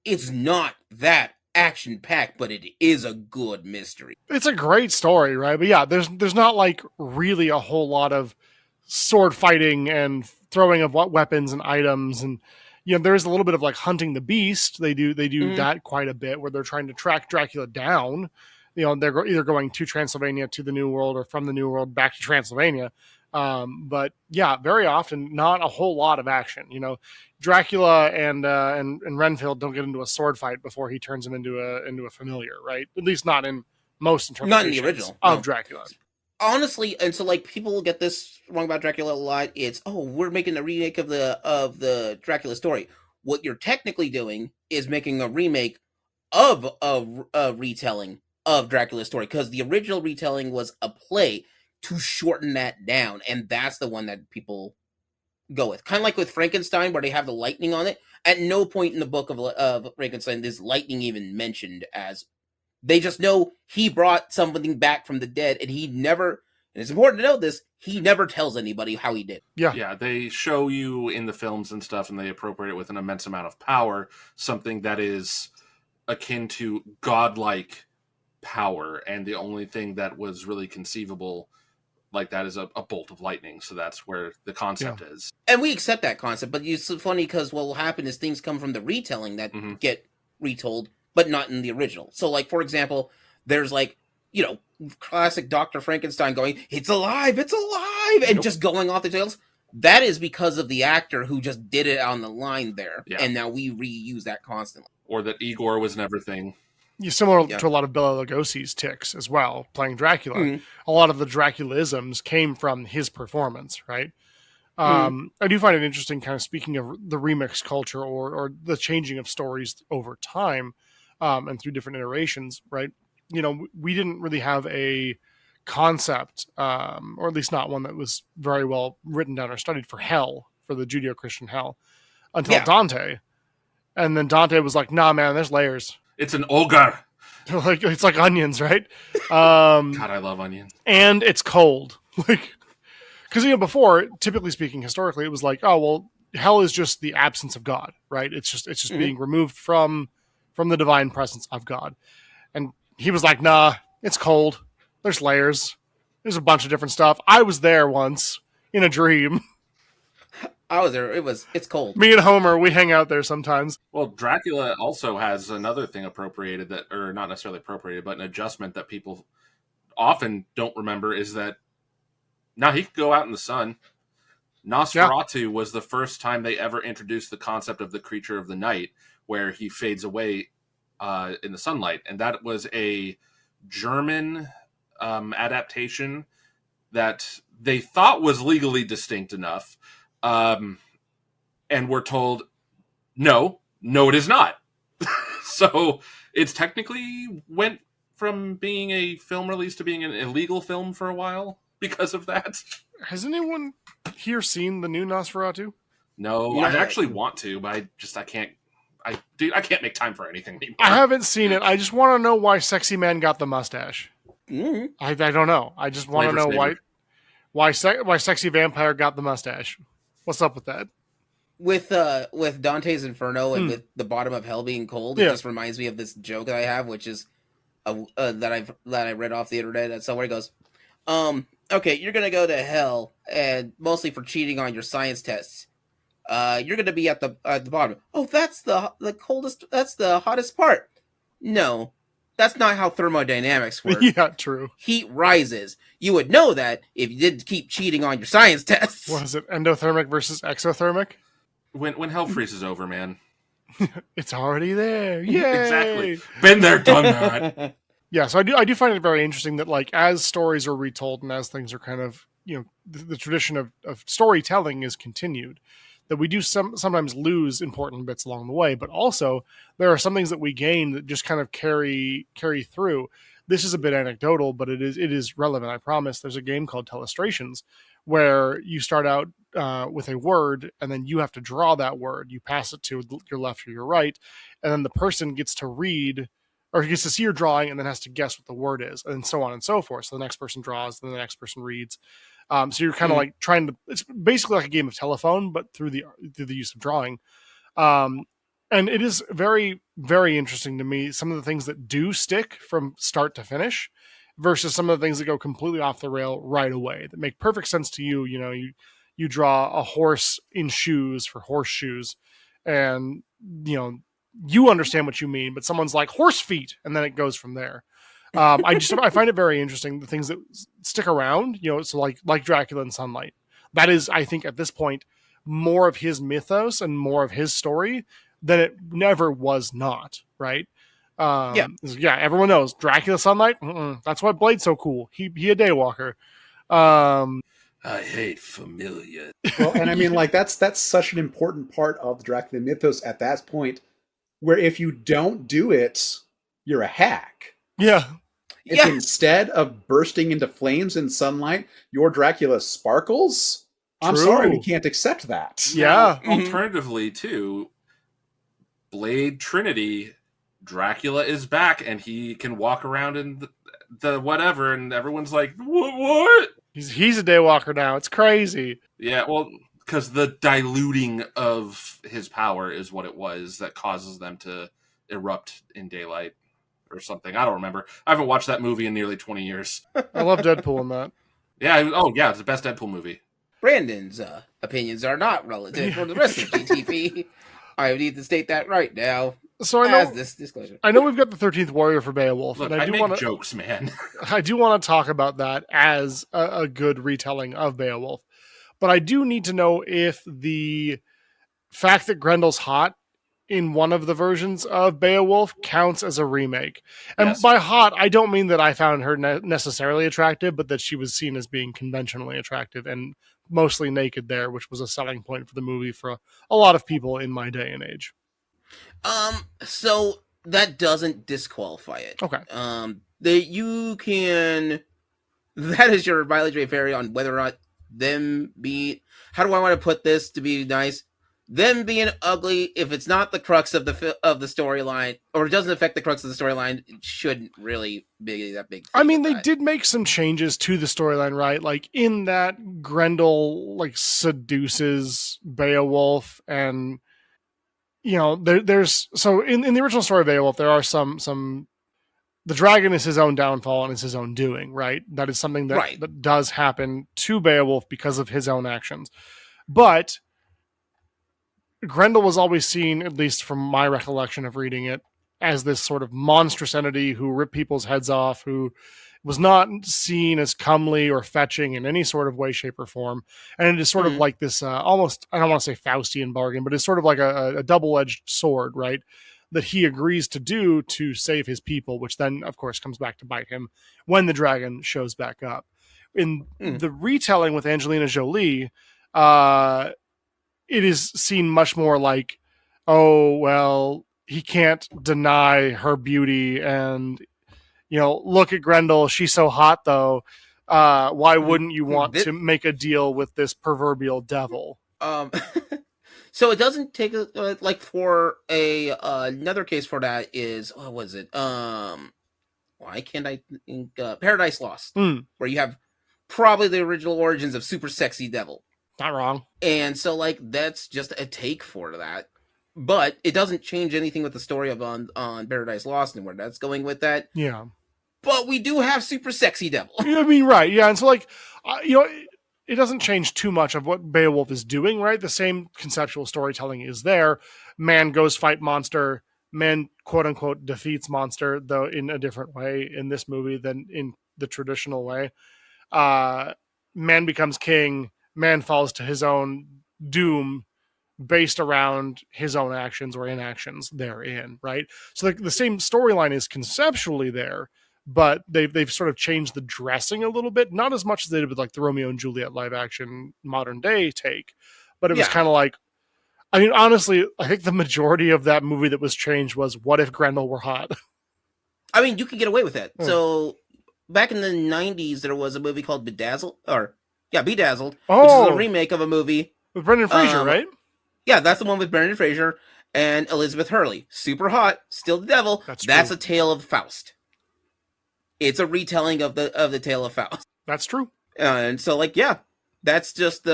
Speaker 1: it's not that action packed, but it is a good mystery.
Speaker 2: It's a great story, right? But yeah, there's not like really a whole lot of sword fighting and throwing of what weapons and items, and you know, there is a little bit of like hunting the beast. They do that quite a bit, where they're trying to track Dracula down. You know, they're either going to Transylvania, to the New World, or from the New World back to Transylvania. But yeah, very often not a whole lot of action. You know, Dracula and Renfield don't get into a sword fight before he turns him into a familiar, right? At least not in most interpretations
Speaker 1: Not in the original
Speaker 2: of
Speaker 1: no.
Speaker 2: Dracula.
Speaker 1: Honestly, and so like people get this wrong about Dracula a lot. It's we're making a remake of the Dracula story. What you're technically doing is making a remake of a retelling of Dracula's story, because the original retelling was a play to shorten that down, and that's the one that people go with. Kind of like with Frankenstein, where they have the lightning on it. At no point in the book of Frankenstein is lightning even mentioned. As they just know he brought something back from the dead, and he never. And it's important to know this: he never tells anybody how he did.
Speaker 4: Yeah, they show you in the films and stuff, and they appropriate it with an immense amount of power, something that is akin to godlike power, and the only thing that was really conceivable like that is a bolt of lightning. So that's where the concept is.
Speaker 1: And we accept that concept, but it's funny because what will happen is things come from the retelling that get retold, but not in the original. So, like, for example, there's like, you know, classic Dr. Frankenstein going, it's alive, and just going off the tails. That is because of the actor who just did it on the line there. Yeah. And now we reuse that constantly.
Speaker 4: Or that Igor was never thing.
Speaker 2: Similar to a lot of Bela Lugosi's tics as well, playing Dracula. A lot of the Draculaisms came from his performance, right? I do find it interesting, kind of speaking of the remix culture or the changing of stories over time and through different iterations, right? You know, we didn't really have a concept, or at least not one that was very well written down or studied for hell, for the Judeo-Christian hell, until Dante. And then Dante was like, nah, man, there's layers.
Speaker 4: It's an ogre.
Speaker 2: Like, it's like onions, right?
Speaker 4: God, I love onions.
Speaker 2: And it's cold. Like, because, you know, before, typically speaking, historically, it was like, oh, well, hell is just the absence of God, right? It's just being removed from the divine presence of God. And he was like, nah, it's cold. There's layers. There's a bunch of different stuff. I was there once in a dream.
Speaker 1: I was there. It's cold.
Speaker 2: Me and Homer, we hang out there sometimes.
Speaker 4: Well, Dracula also has another thing appropriated that, or not necessarily appropriated, but an adjustment that people often don't remember is that now he could go out in the sun. Nosferatu was the first time they ever introduced the concept of the creature of the night, where he fades away in the sunlight. And that was a German adaptation that they thought was legally distinct enough. And we're told, no, it is not. So it's technically went from being a film release to being an illegal film for a while because of that.
Speaker 2: Has anyone here seen the new Nosferatu?
Speaker 4: No, I actually want to, but I can't make time for anything anymore.
Speaker 2: I haven't seen it. I just want to know why Sexy Man got the mustache. I don't know. I just want to know why Sexy Vampire got the mustache. What's up with that?
Speaker 1: With Dante's Inferno and with the bottom of hell being cold, it just reminds me of this joke that I have, which is that I read off the internet. And somewhere it goes, okay, you're gonna go to hell, and mostly for cheating on your science tests. You're gonna be at the bottom. Oh, that's the coldest. That's the hottest part. No, that's not how thermodynamics work.
Speaker 2: Yeah, true.
Speaker 1: Heat rises. You would know that if you didn't keep cheating on your science tests.
Speaker 2: What is it? Endothermic versus exothermic?
Speaker 4: When hell freezes over, man.
Speaker 2: It's already there. Yay!
Speaker 4: Exactly. Been there, done that.
Speaker 2: Yeah, so I do find it very interesting that, like, as stories are retold and as things are kind of, you know, the tradition of storytelling is continued, that we do sometimes lose important bits along the way, but also there are some things that we gain that just kind of carry through. This is a bit anecdotal, but it is relevant, I promise. There's a game called Telestrations where you start out with a word, and then you have to draw that word. You pass it to your left or your right, and then the person gets to read, or gets to see your drawing, and then has to guess what the word is, and so on and so forth. So the next person draws, then the next person reads. So you're kind of like trying to. It's basically like a game of telephone, but through the use of drawing. And it is very, very interesting to me, some of the things that do stick from start to finish versus some of the things that go completely off the rail right away that make perfect sense to you. You know, you draw a horse in shoes for horseshoes, and, you know, you understand what you mean, but someone's like horse feet, and then it goes from there. I find it very interesting, the things that stick around, you know, so like Dracula and Sunlight. That is, I think, at this point, more of his mythos and more of his story than it never was not, right? Everyone knows Dracula, Sunlight. That's why Blade's so cool. He a daywalker.
Speaker 4: I hate familiar.
Speaker 3: Well, and I mean, like that's such an important part of the Dracula mythos at that point, where if you don't do it, you're a hack.
Speaker 2: Yeah.
Speaker 3: If instead of bursting into flames in sunlight, your Dracula sparkles, I'm sorry, we can't accept that.
Speaker 2: Yeah.
Speaker 4: Now, alternatively, too, Blade Trinity, Dracula is back, and he can walk around in the whatever, and everyone's like, what?
Speaker 2: He's a daywalker now. It's crazy.
Speaker 4: Yeah, well, because the diluting of his power is what it was that causes them to erupt in daylight or something. I don't remember. I haven't watched that movie in nearly 20 years.
Speaker 2: I love Deadpool in that.
Speaker 4: Yeah, it's the best Deadpool movie.
Speaker 1: Brandon's opinions are not relative for the rest of GTP. I need to state that right now.
Speaker 2: So I know
Speaker 1: this disclosure.
Speaker 2: I know we've got the 13th Warrior for Beowulf,
Speaker 4: Look,
Speaker 2: and
Speaker 4: I make jokes, man.
Speaker 2: I do want to talk about that as a good retelling of Beowulf, but I do need to know if the fact that Grendel's hot in one of the versions of Beowulf counts as a remake. And
Speaker 4: Yes.
Speaker 2: by hot, I don't mean that I found her necessarily attractive, but that she was seen as being conventionally attractive and mostly naked there, which was a selling point for the movie for a lot of people in my day and age.
Speaker 1: So that doesn't disqualify it.
Speaker 2: Okay.
Speaker 1: That is your mileage may vary on whether or not them be. How do I want to put this to be nice? Them being ugly, if it's not the crux of the storyline, or it doesn't affect the crux of the storyline, it shouldn't really be that big.
Speaker 2: I mean, they did make some changes to the storyline, right? Like in that Grendel like seduces Beowulf, and you know, there's so in the original story of Beowulf, there are some. The dragon is his own downfall and it's his own doing, right? That is something that does happen to Beowulf because of his own actions, but Grendel was always seen, at least from my recollection of reading it, as this sort of monstrous entity who ripped people's heads off, who was not seen as comely or fetching in any sort of way, shape, or form. And it is sort of like this almost, I don't want to say Faustian bargain, but it's sort of like a double-edged sword, right? That he agrees to do to save his people, which then, of course, comes back to bite him when the dragon shows back up. In the retelling with Angelina Jolie, it is seen much more like, oh, well, he can't deny her beauty, and, you know, look at Grendel, she's so hot, though. Why wouldn't you want to make a deal with this proverbial devil?
Speaker 1: So it doesn't take like for another case for that is, what was it? Why can't I think? Paradise Lost, where you have probably the original origins of super sexy devil.
Speaker 2: Not wrong.
Speaker 1: And so, like, that's just a take for that. But it doesn't change anything with the story of on Paradise Lost and where that's going with that.
Speaker 2: Yeah.
Speaker 1: But we do have super sexy devil.
Speaker 2: I mean, right. Yeah. And so, like, you know, it doesn't change too much of what Beowulf is doing, right? The same conceptual storytelling is there. Man goes fight monster. Man, quote unquote, defeats monster, though in a different way in this movie than in the traditional way. Man becomes king. Man falls to his own doom based around his own actions or inactions therein, right? So the same storyline is conceptually there, but they've sort of changed the dressing a little bit, not as much as they did with like the Romeo and Juliet live action modern day take, but it was kind of like, I mean, honestly, I think the majority of that movie that was changed was what if Grendel were hot?
Speaker 1: I mean, you could get away with that. So back in the 90s, there was a movie called Bedazzled, or Yeah, Bedazzled, which is a
Speaker 2: Oh,
Speaker 1: remake of a movie
Speaker 2: with Brendan Fraser, right?
Speaker 1: Yeah, that's the one with Brendan Fraser and Elizabeth Hurley. Super hot, still the devil. That's
Speaker 2: true.
Speaker 1: a tale of Faust. It's a retelling of the tale of Faust.
Speaker 2: That's true.
Speaker 1: And so, like, yeah, that's just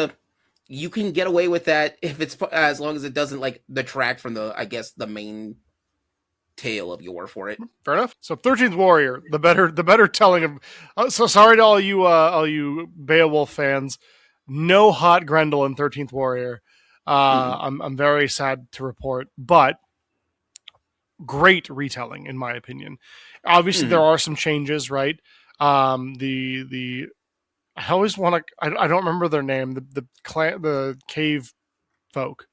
Speaker 1: you can get away with that if it's as long as it doesn't like detract from the main tale of yore for it.
Speaker 2: Fair enough. So 13th Warrior, the better telling of. So sorry to all you Beowulf fans. No hot Grendel in 13th Warrior. I'm very sad to report, but great retelling in my opinion. Obviously, there are some changes, right? The I always want to. I don't remember their name. The cave folk.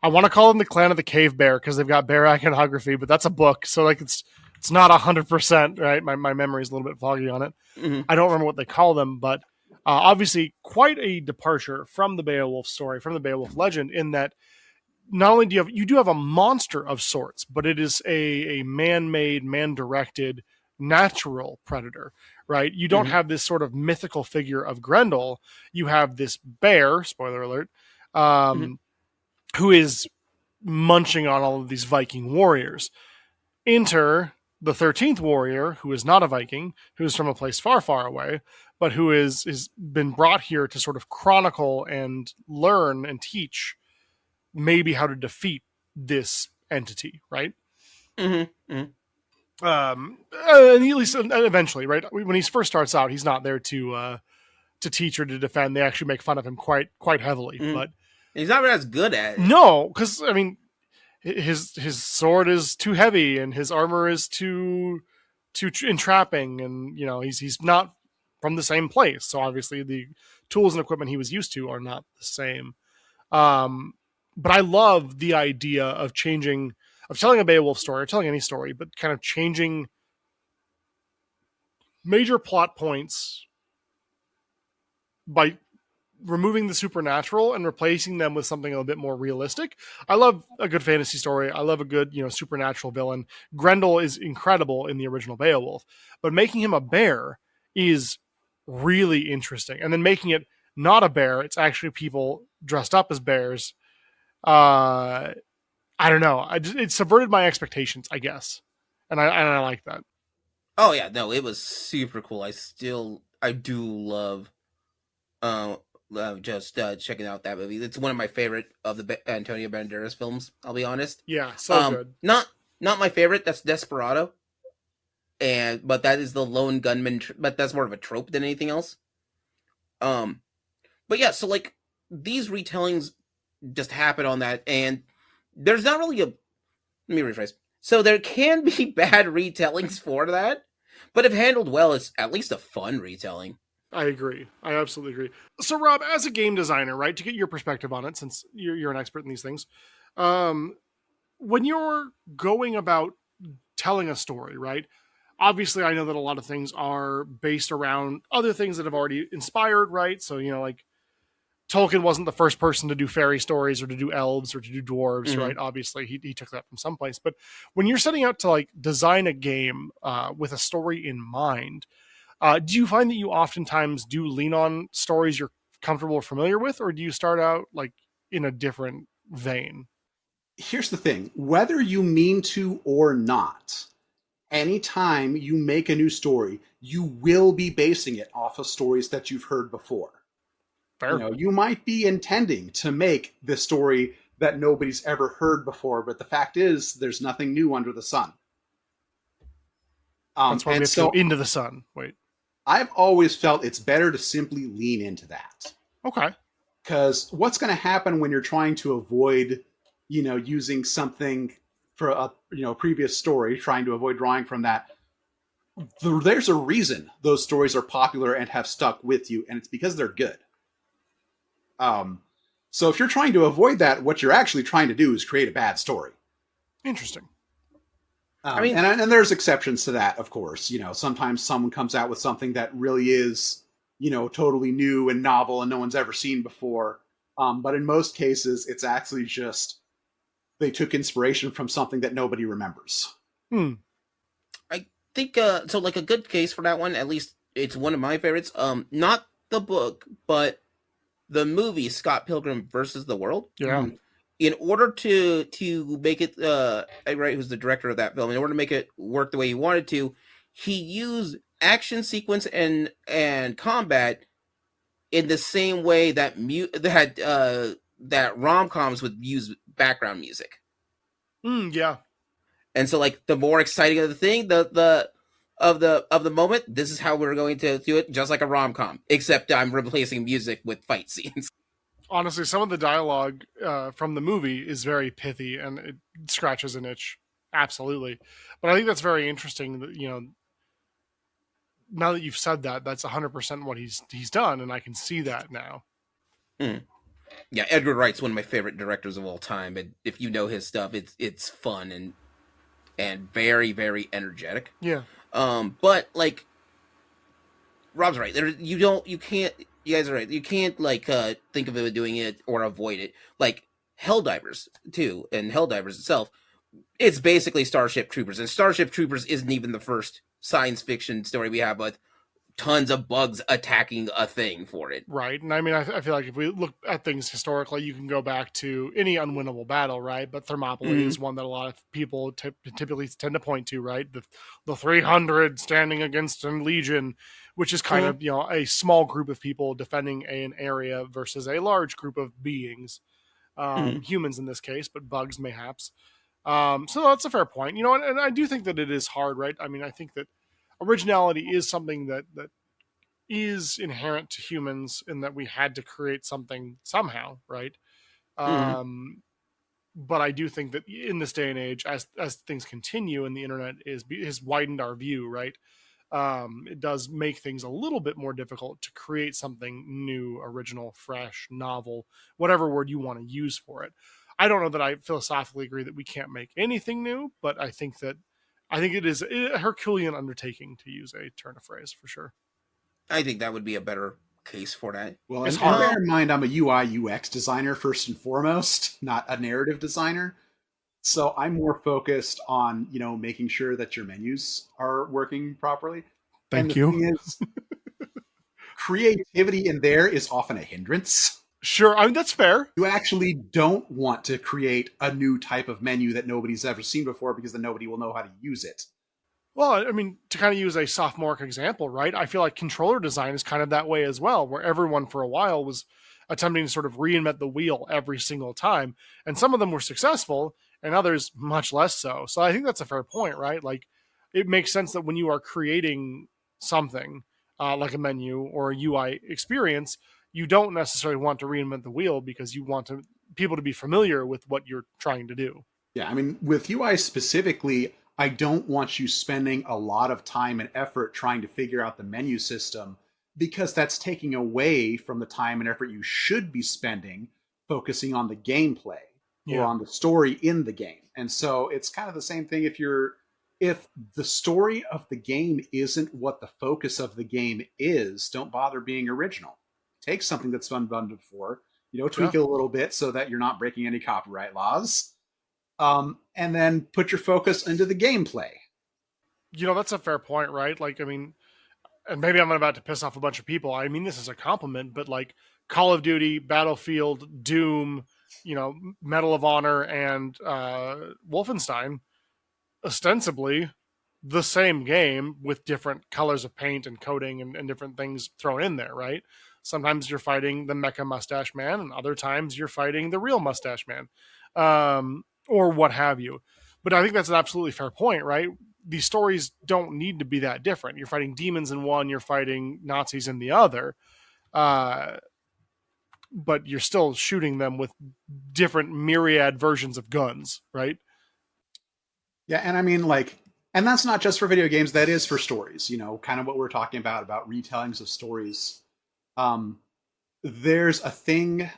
Speaker 2: I want to call them the Clan of the Cave Bear because they've got bear iconography, but that's a book, so like it's not 100%, right? My memory is a little bit foggy on it. I don't remember what they call them, but obviously quite a departure from the Beowulf story, from the Beowulf legend, in that not only do you have a monster of sorts, but it is a man-made, man-directed, natural predator, right? You don't have this sort of mythical figure of Grendel. You have this bear, spoiler alert, who is munching on all of these Viking warriors. Enter the 13th warrior, who is not a Viking, who is from a place far, far away, but who is been brought here to sort of chronicle and learn and teach maybe how to defeat this entity, right? And at least eventually, right? When he first starts out, he's not there to teach or to defend. They actually make fun of him quite heavily, but
Speaker 1: he's not as good at it.
Speaker 2: No, because I mean, his sword is too heavy and his armor is too entrapping, and you know he's not from the same place, so obviously the tools and equipment he was used to are not the same. But I love the idea of telling a Beowulf story, or telling any story, but kind of changing major plot points by removing the supernatural and replacing them with something a bit more realistic. I love a good fantasy story. I love a good, supernatural villain. Grendel is incredible in the original Beowulf, but making him a bear is really interesting. And then making it not a bear, it's actually people dressed up as bears. I don't know. It subverted my expectations, I guess. And I like that.
Speaker 1: Oh yeah, no, it was super cool. I do love just checking out that movie. It's one of my favorite of the Antonio Banderas films. I'll be honest.
Speaker 2: Yeah, so good.
Speaker 1: Not my favorite. That's Desperado, but that is the lone gunman. But that's more of a trope than anything else. But yeah, so like these retellings just happen on that, and there's not really Let me rephrase. So there can be bad retellings for that, but if handled well, it's at least a fun retelling.
Speaker 2: I agree. I absolutely agree. So, Rob, as a game designer, right, to get your perspective on it, since you're an expert in these things, when you're going about telling a story, right, obviously I know that a lot of things are based around other things that have already inspired, right? So, like, Tolkien wasn't the first person to do fairy stories or to do elves or to do dwarves, right? Obviously, he took that from someplace. But when you're setting out to, like, design a game with a story in mind, do you find that you oftentimes do lean on stories you're comfortable or familiar with, or do you start out like in a different vein?
Speaker 3: Here's the thing, whether you mean to or not, anytime you make a new story, you will be basing it off of stories that you've heard before.
Speaker 2: Fair.
Speaker 3: You might be intending to make this story that nobody's ever heard before, but the fact is there's nothing new under the sun.
Speaker 2: That's why we have to go into the sun. Wait.
Speaker 3: I've always felt it's better to simply lean into that.
Speaker 2: Okay.
Speaker 3: Because what's going to happen when you're trying to avoid, using something for a, previous story, trying to avoid drawing from that? There's a reason those stories are popular and have stuck with you, and it's because they're good. So if you're trying to avoid that, what you're actually trying to do is create a bad story.
Speaker 2: Interesting.
Speaker 3: I mean, and there's exceptions to that, of course. Sometimes someone comes out with something that really is, totally new and novel and no one's ever seen before. But in most cases, it's actually just they took inspiration from something that nobody remembers.
Speaker 1: I think so. Like a good case for that one, at least it's one of my favorites. Not the book, but the movie Scott Pilgrim versus the World.
Speaker 2: Yeah.
Speaker 1: In order to make it, Wright, who's the director of that film, in order to make it work the way he wanted to, he used action sequence and combat in the same way that that rom-coms would use background music.
Speaker 2: Yeah.
Speaker 1: And so, like, the more exciting of the thing, of the moment, this is how we're going to do it, just like a rom-com, except I'm replacing music with fight scenes.
Speaker 2: Honestly, some of the dialogue from the movie is very pithy, and it scratches an itch. Absolutely. But I think that's very interesting that, now that you've said that, that's 100% what he's done, and I can see that now.
Speaker 1: Yeah, Edgar Wright's one of my favorite directors of all time, and if you know his stuff, it's fun and very, very energetic.
Speaker 2: Yeah.
Speaker 1: But like, Rob's right. You guys are right. You can't like think of it doing it or avoid it. Like Helldivers too, and Helldivers itself, it's basically Starship Troopers, and Starship Troopers isn't even the first science fiction story we have with tons of bugs attacking a thing for it.
Speaker 2: Right. And I mean, I feel like if we look at things historically, you can go back to any unwinnable battle, right? But Thermopylae is one that a lot of people typically tend to point to, right? The 300 standing against a legion, which is kind of, a small group of people defending an area versus a large group of beings, humans in this case, but bugs mayhaps. So that's a fair point, and I do think that it is hard, right? I mean, I think that originality is something that is inherent to humans in that we had to create something somehow, right? But I do think that in this day and age, as things continue and the internet has widened our view, right? It does make things a little bit more difficult to create something new, original, fresh, novel, whatever word you want to use for it. I don't know that I philosophically agree that we can't make anything new, but I think it is a Herculean undertaking, to use a turn of phrase, for sure.
Speaker 1: I think that would be a better case for that.
Speaker 3: Well, and bear in mind, I'm a UI UX designer first and foremost, not a narrative designer. So I'm more focused on, making sure that your menus are working properly.
Speaker 2: Thank you.
Speaker 3: Thing is, creativity in there is often a hindrance.
Speaker 2: Sure, I mean, that's fair.
Speaker 3: You actually don't want to create a new type of menu that nobody's ever seen before, because then nobody will know how to use it.
Speaker 2: Well, I mean, to kind of use a sophomoric example, right? I feel like controller design is kind of that way as well, where everyone for a while was attempting to sort of reinvent the wheel every single time. And some of them were successful and others much less so. So I think that's a fair point, right? Like, it makes sense that when you are creating something like a menu or a UI experience, you don't necessarily want to reinvent the wheel because you want people to be familiar with what you're trying to do.
Speaker 3: Yeah, I mean, with UI specifically, I don't want you spending a lot of time and effort trying to figure out the menu system, because that's taking away from the time and effort you should be spending focusing on the gameplay or on the story in the game. And so it's kind of the same thing if the story of the game isn't what the focus of the game is, don't bother being original. Take something that's been done before, tweak it a little bit so that you're not breaking any copyright laws. And then put your focus into the gameplay.
Speaker 2: That's a fair point, right? Like, I mean, and maybe I'm about to piss off a bunch of people. I mean, this is a compliment, but like Call of Duty, Battlefield, Doom, Medal of Honor, and Wolfenstein, ostensibly the same game with different colors of paint and coding and different things thrown in there, right? Sometimes you're fighting the mecha mustache man, and other times you're fighting the real mustache man, or what have you. But I think that's an absolutely fair point, right? These stories don't need to be that different. You're fighting demons in one, you're fighting Nazis in the other, but you're still shooting them with different myriad versions of guns, right?
Speaker 3: Yeah, and I mean, and that's not just for video games, that is for stories, kind of what we're talking about retellings of stories. There's a thing,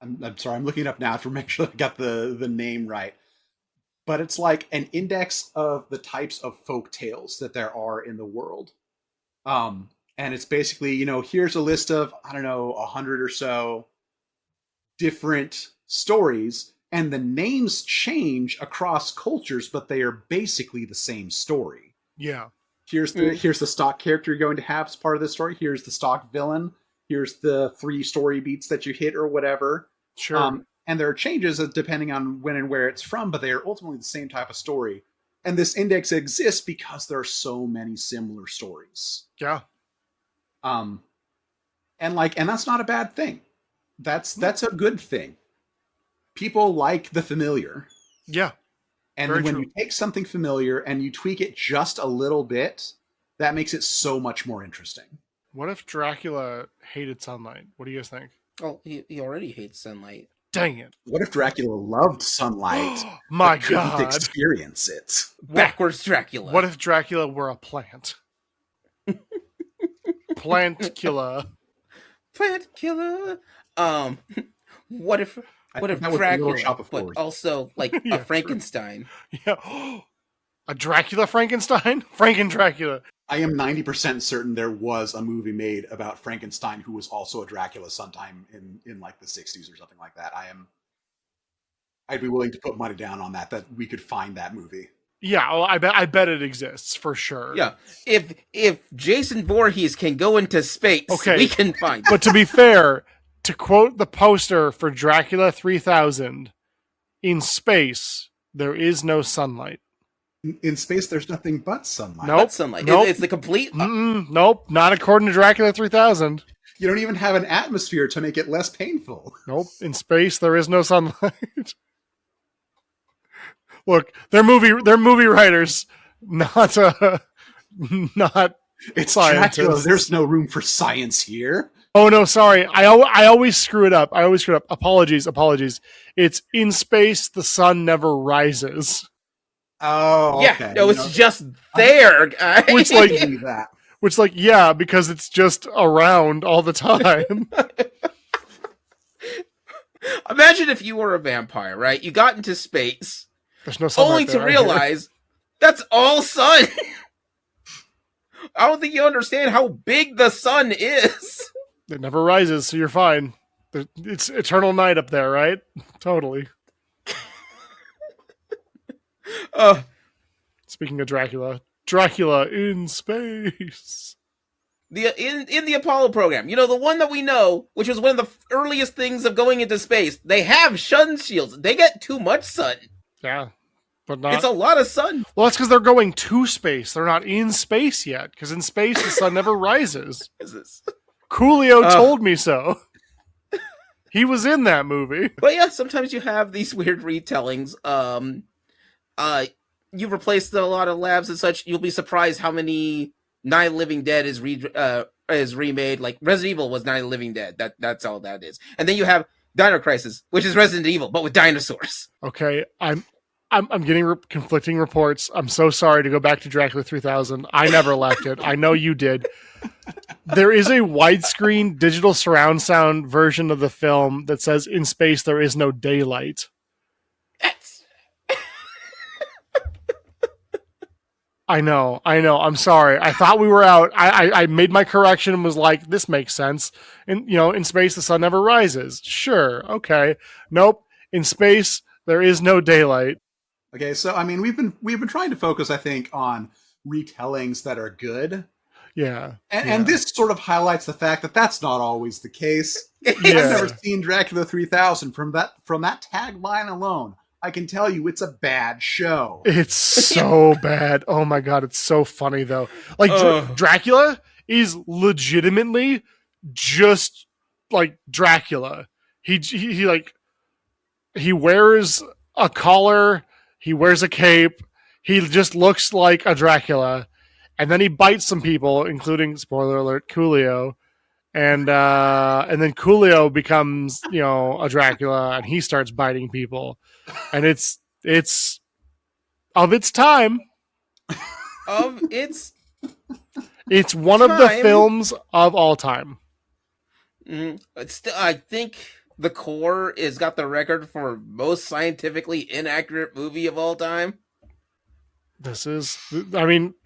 Speaker 3: I'm sorry, I'm looking it up now to make sure I got the name right. But it's like an index of the types of folk tales that there are in the world. And it's basically, here's a list of, 100 or so different stories, and the names change across cultures, but they are basically the same story.
Speaker 2: Yeah.
Speaker 3: Here's the stock character you're going to have as part of this story. Here's the stock villain. Here's the 3 story beats that you hit or whatever.
Speaker 2: Sure.
Speaker 3: And there are changes depending on when and where it's from, but they are ultimately the same type of story. And this index exists because there are so many similar stories.
Speaker 2: Yeah.
Speaker 3: And that's not a bad thing. That's a good thing. People like the familiar.
Speaker 2: Yeah.
Speaker 3: And when you take something familiar and you tweak it just a little bit, that makes it so much more interesting.
Speaker 2: What if Dracula hated sunlight? What do you guys think?
Speaker 1: Oh, he already hates sunlight.
Speaker 2: Dang it.
Speaker 3: What if Dracula loved sunlight?
Speaker 2: My
Speaker 3: but couldn't
Speaker 2: God.
Speaker 3: experience it.
Speaker 1: Backwards Dracula.
Speaker 2: What if Dracula were a plant? Plant killer.
Speaker 1: Plant killer. What if Dracula, but also like
Speaker 2: Yeah,
Speaker 1: a Frankenstein?
Speaker 2: Yeah. A Dracula Frankenstein? Franken-Dracula.
Speaker 3: I am 90% certain there was a movie made about Frankenstein who was also a Dracula sometime in like the 60s or something like that. I'd be willing to put money down on that we could find that movie.
Speaker 2: Yeah, well, I bet it exists for sure.
Speaker 1: Yeah. If Jason Voorhees can go into space, we can find it.
Speaker 2: But to be fair, to quote the poster for Dracula 3000, in space, there is no sunlight.
Speaker 3: In space, there's nothing but sunlight.
Speaker 2: Nope.
Speaker 1: But sunlight.
Speaker 2: Nope.
Speaker 1: It's the complete...
Speaker 2: Nope. Not according to Dracula 3000.
Speaker 3: You don't even have an atmosphere to make it less painful.
Speaker 2: Nope. In space, there is no sunlight. Look, they're movie writers, not
Speaker 3: it's
Speaker 2: scientists.
Speaker 3: Dracula. There's no room for science here.
Speaker 2: Oh no, sorry. I always screw it up. Apologies. It's in space, the sun never rises.
Speaker 3: Oh,
Speaker 1: yeah.
Speaker 3: okay.
Speaker 1: No, it's just there, guys.
Speaker 2: Which, yeah, because it's just around all the time.
Speaker 1: Imagine if you were a vampire, right? You got into space,
Speaker 2: there's no sun
Speaker 1: only to realize that's all sun. I don't think you understand how big the sun is.
Speaker 2: It never rises, so you're fine. It's eternal night up there, right? Totally. Speaking of Dracula in space.
Speaker 1: In the Apollo program, the one that we know, which was one of the earliest things of going into space, they have sun shields. They get too much sun.
Speaker 2: Yeah, but not.
Speaker 1: It's a lot of sun.
Speaker 2: Well, that's because they're going to space. They're not in space yet, because in space the sun never rises. Coolio told me so. He was in that movie.
Speaker 1: But yeah, sometimes you have these weird retellings. You've replaced a lot of labs and such. You'll be surprised how many Night of the Living Dead is remade. Like Resident Evil was Night of the Living Dead. That's all that is. And then you have Dino Crisis, which is Resident Evil, but with dinosaurs.
Speaker 2: Okay, I'm getting conflicting reports. I'm so sorry to go back to Dracula 3000. I never left it. I know you did. There is a widescreen digital surround sound version of the film that says in space there is no daylight. I know. I'm sorry. I thought we were out. I made my correction and was like, this makes sense. And in space the sun never rises. Sure. Okay. Nope. In space there is no daylight.
Speaker 3: Okay, so I mean we've been trying to focus, I think, on retellings that are good.
Speaker 2: Yeah.
Speaker 3: And this sort of highlights the fact that that's not always the case.
Speaker 2: Yeah.
Speaker 3: I've never seen Dracula 3000 from that tagline alone. I can tell you it's a bad show.
Speaker 2: It's so bad. Oh my God. It's so funny though. Like Dracula is legitimately just like Dracula. He wears a collar. He wears a cape. He just looks like a Dracula. And then he bites some people, including, spoiler alert, Coolio. And then Coolio becomes, a Dracula, and he starts biting people. And it's of its time. It's one of the films of all time.
Speaker 1: I think The Core has got the record for most scientifically inaccurate movie of all time.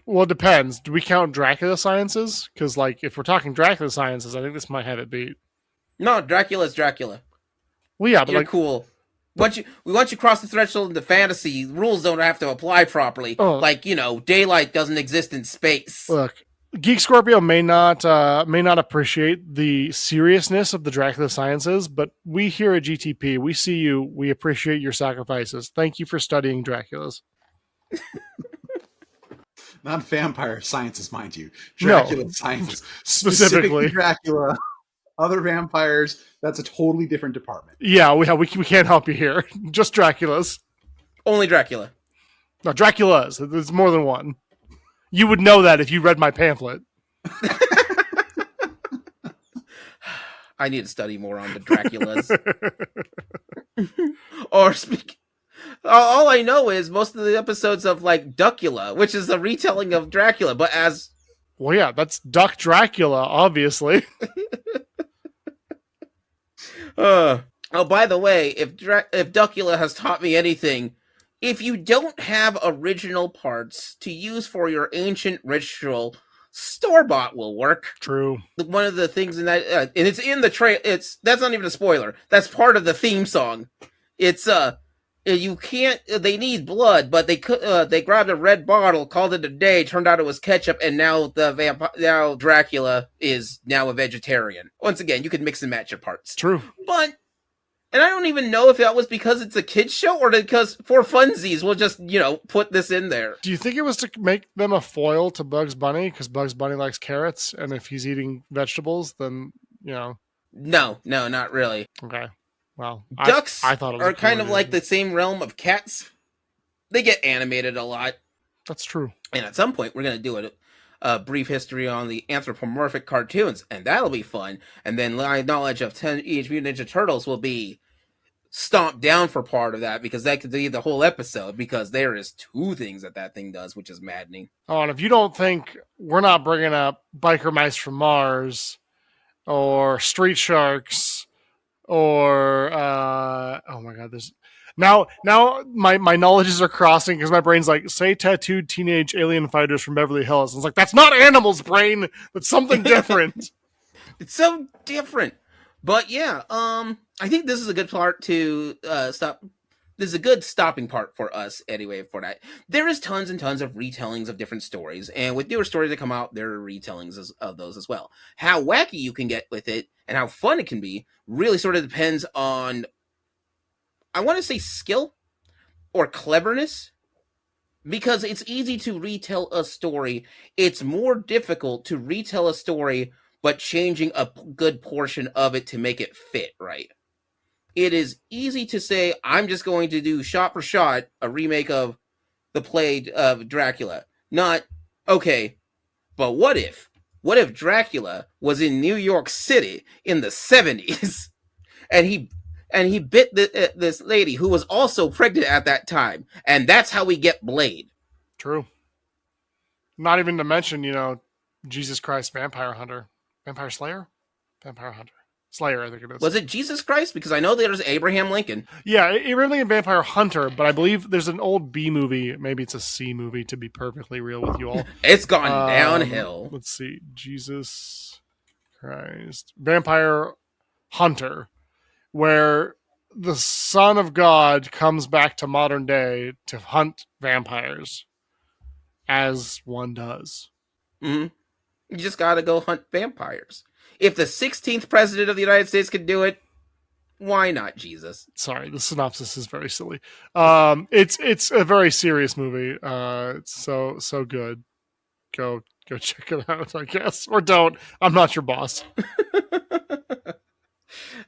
Speaker 2: Well, it depends. Do we count Dracula sciences? Because, if we're talking Dracula sciences, I think this might have it beat.
Speaker 1: No, Dracula's Dracula.
Speaker 2: Well, yeah, but
Speaker 1: you're cool. Once you cross the threshold into fantasy, rules don't have to apply properly.
Speaker 2: Oh.
Speaker 1: Daylight doesn't exist in space.
Speaker 2: Look, Geek Scorpio may not appreciate the seriousness of the Dracula sciences, but we here at GTP, we see you. We appreciate your sacrifices. Thank you for studying Draculas.
Speaker 3: Not vampire sciences, mind you. Dracula sciences.
Speaker 2: Specifically
Speaker 3: Dracula. Other vampires, that's a totally different department.
Speaker 2: Yeah, we can't help you here. Just Draculas.
Speaker 1: Only Dracula.
Speaker 2: No, Draculas. There's more than one. You would know that if you read my pamphlet.
Speaker 1: I need to study more on the Draculas. Or speak. All I know is most of the episodes of like Duckula, which is a retelling of Dracula, but as
Speaker 2: well, yeah, that's Duck Dracula, obviously.
Speaker 1: Oh, by the way, if Duckula has taught me anything, if you don't have original parts to use for your ancient ritual, store-bought will work.
Speaker 2: True.
Speaker 1: One of the things in that, and it's in the that's not even a spoiler. That's part of the theme song. It's you can't. They need blood, but they grabbed a red bottle, called it a day. Turned out it was ketchup, and now now Dracula is now a vegetarian. Once again, you can mix and match your parts.
Speaker 2: True.
Speaker 1: But, and I don't even know if that was because it's a kids show or because for funsies we'll just put this in there.
Speaker 2: Do you think it was to make them a foil to Bugs Bunny because Bugs Bunny likes carrots, and if he's eating vegetables, then
Speaker 1: No, not really.
Speaker 2: Okay. Well,
Speaker 1: ducks
Speaker 2: I thought it was
Speaker 1: are kind of like the same realm of cats. They get animated a lot.
Speaker 2: That's true.
Speaker 1: And at some point, we're going to do a brief history on the anthropomorphic cartoons, and that'll be fun. And then my knowledge of Teenage Mutant Ninja Turtles will be stomped down for part of that, because that could be the whole episode, because there is 2 things that thing does, which is maddening.
Speaker 2: Oh, and if you don't think we're not bringing up Biker Mice from Mars or Street Sharks or oh my god, there's now my knowledges are crossing because my brain's like, say tattooed teenage alien fighters from Beverly Hills. And it's like, that's not animals, brain. That's something different.
Speaker 1: It's so different. But yeah, I think this is a good part to stop. This is a good stopping part for us anyway for that. There is tons and tons of retellings of different stories, and with newer stories that come out, there are retellings of those as well. How wacky you can get with it and how fun it can be really sort of depends on, I want to say, skill or cleverness, because it's easy to retell a story. It's more difficult to retell a story but changing a good portion of it to make it fit right. It is easy to say, I'm just going to do shot for shot a remake of the play of Dracula. Not, okay, but what if Dracula was in New York City in the 70s and he bit this lady who was also pregnant at that time, and that's how we get Blade.
Speaker 2: True. Not even to mention, Jesus Christ, Vampire Hunter. Vampire Slayer? Vampire Hunter. Slayer, I think it is.
Speaker 1: Was it Jesus Christ? Because I know there's Abraham Lincoln.
Speaker 2: Yeah, Abraham Lincoln, Vampire Hunter, but I believe there's an old B movie. Maybe it's a C movie, to be perfectly real with you all.
Speaker 1: It's gone downhill.
Speaker 2: Let's see. Jesus Christ. Vampire Hunter, where the Son of God comes back to modern day to hunt vampires, as one does.
Speaker 1: Mm-hmm. You just gotta go hunt vampires. If the 16th president of the United States could do it, why not Jesus?
Speaker 2: Sorry, the synopsis is very silly. It's a very serious movie. It's so good. Go check it out, I guess. Or don't. I'm not your boss.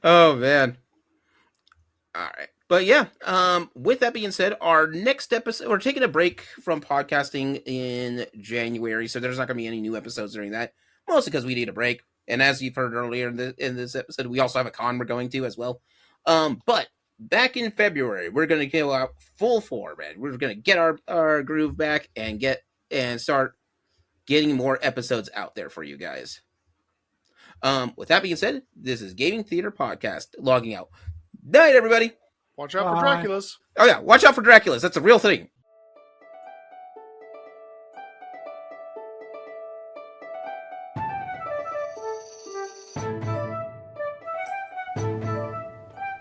Speaker 1: Oh, man. All right. But yeah, with that being said, our next episode, we're taking a break from podcasting in January, so there's not going to be any new episodes during that, mostly because we need a break. And as you've heard earlier in this episode, we also have a con we're going to as well. But back in February, we're going to go out full forward, man. We're going to get our groove back and start getting more episodes out there for you guys. With that being said, this is Gaming Theater Podcast logging out. Night, everybody.
Speaker 2: Watch out for Draculas.
Speaker 1: Oh yeah, watch out for Draculas. That's a real thing.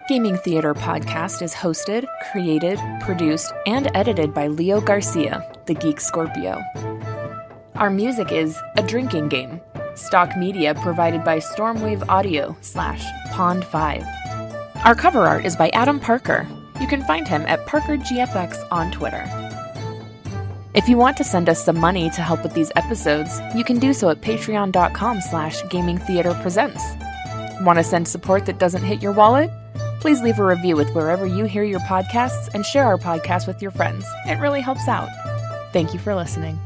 Speaker 5: Gaming Theater Podcast is hosted, created, produced, and edited by Leo Garcia, the Geek Scorpio. Our music is A Drinking Game. Stock media provided by Stormwave Audio /Pond5. Our cover art is by Adam Parker. You can find him at ParkerGFX on Twitter. If you want to send us some money to help with these episodes, you can do so at patreon.com/gamingtheaterpresents. Want to send support that doesn't hit your wallet? Please leave a review with wherever you hear your podcasts and share our podcast with your friends. It really helps out. Thank you for listening.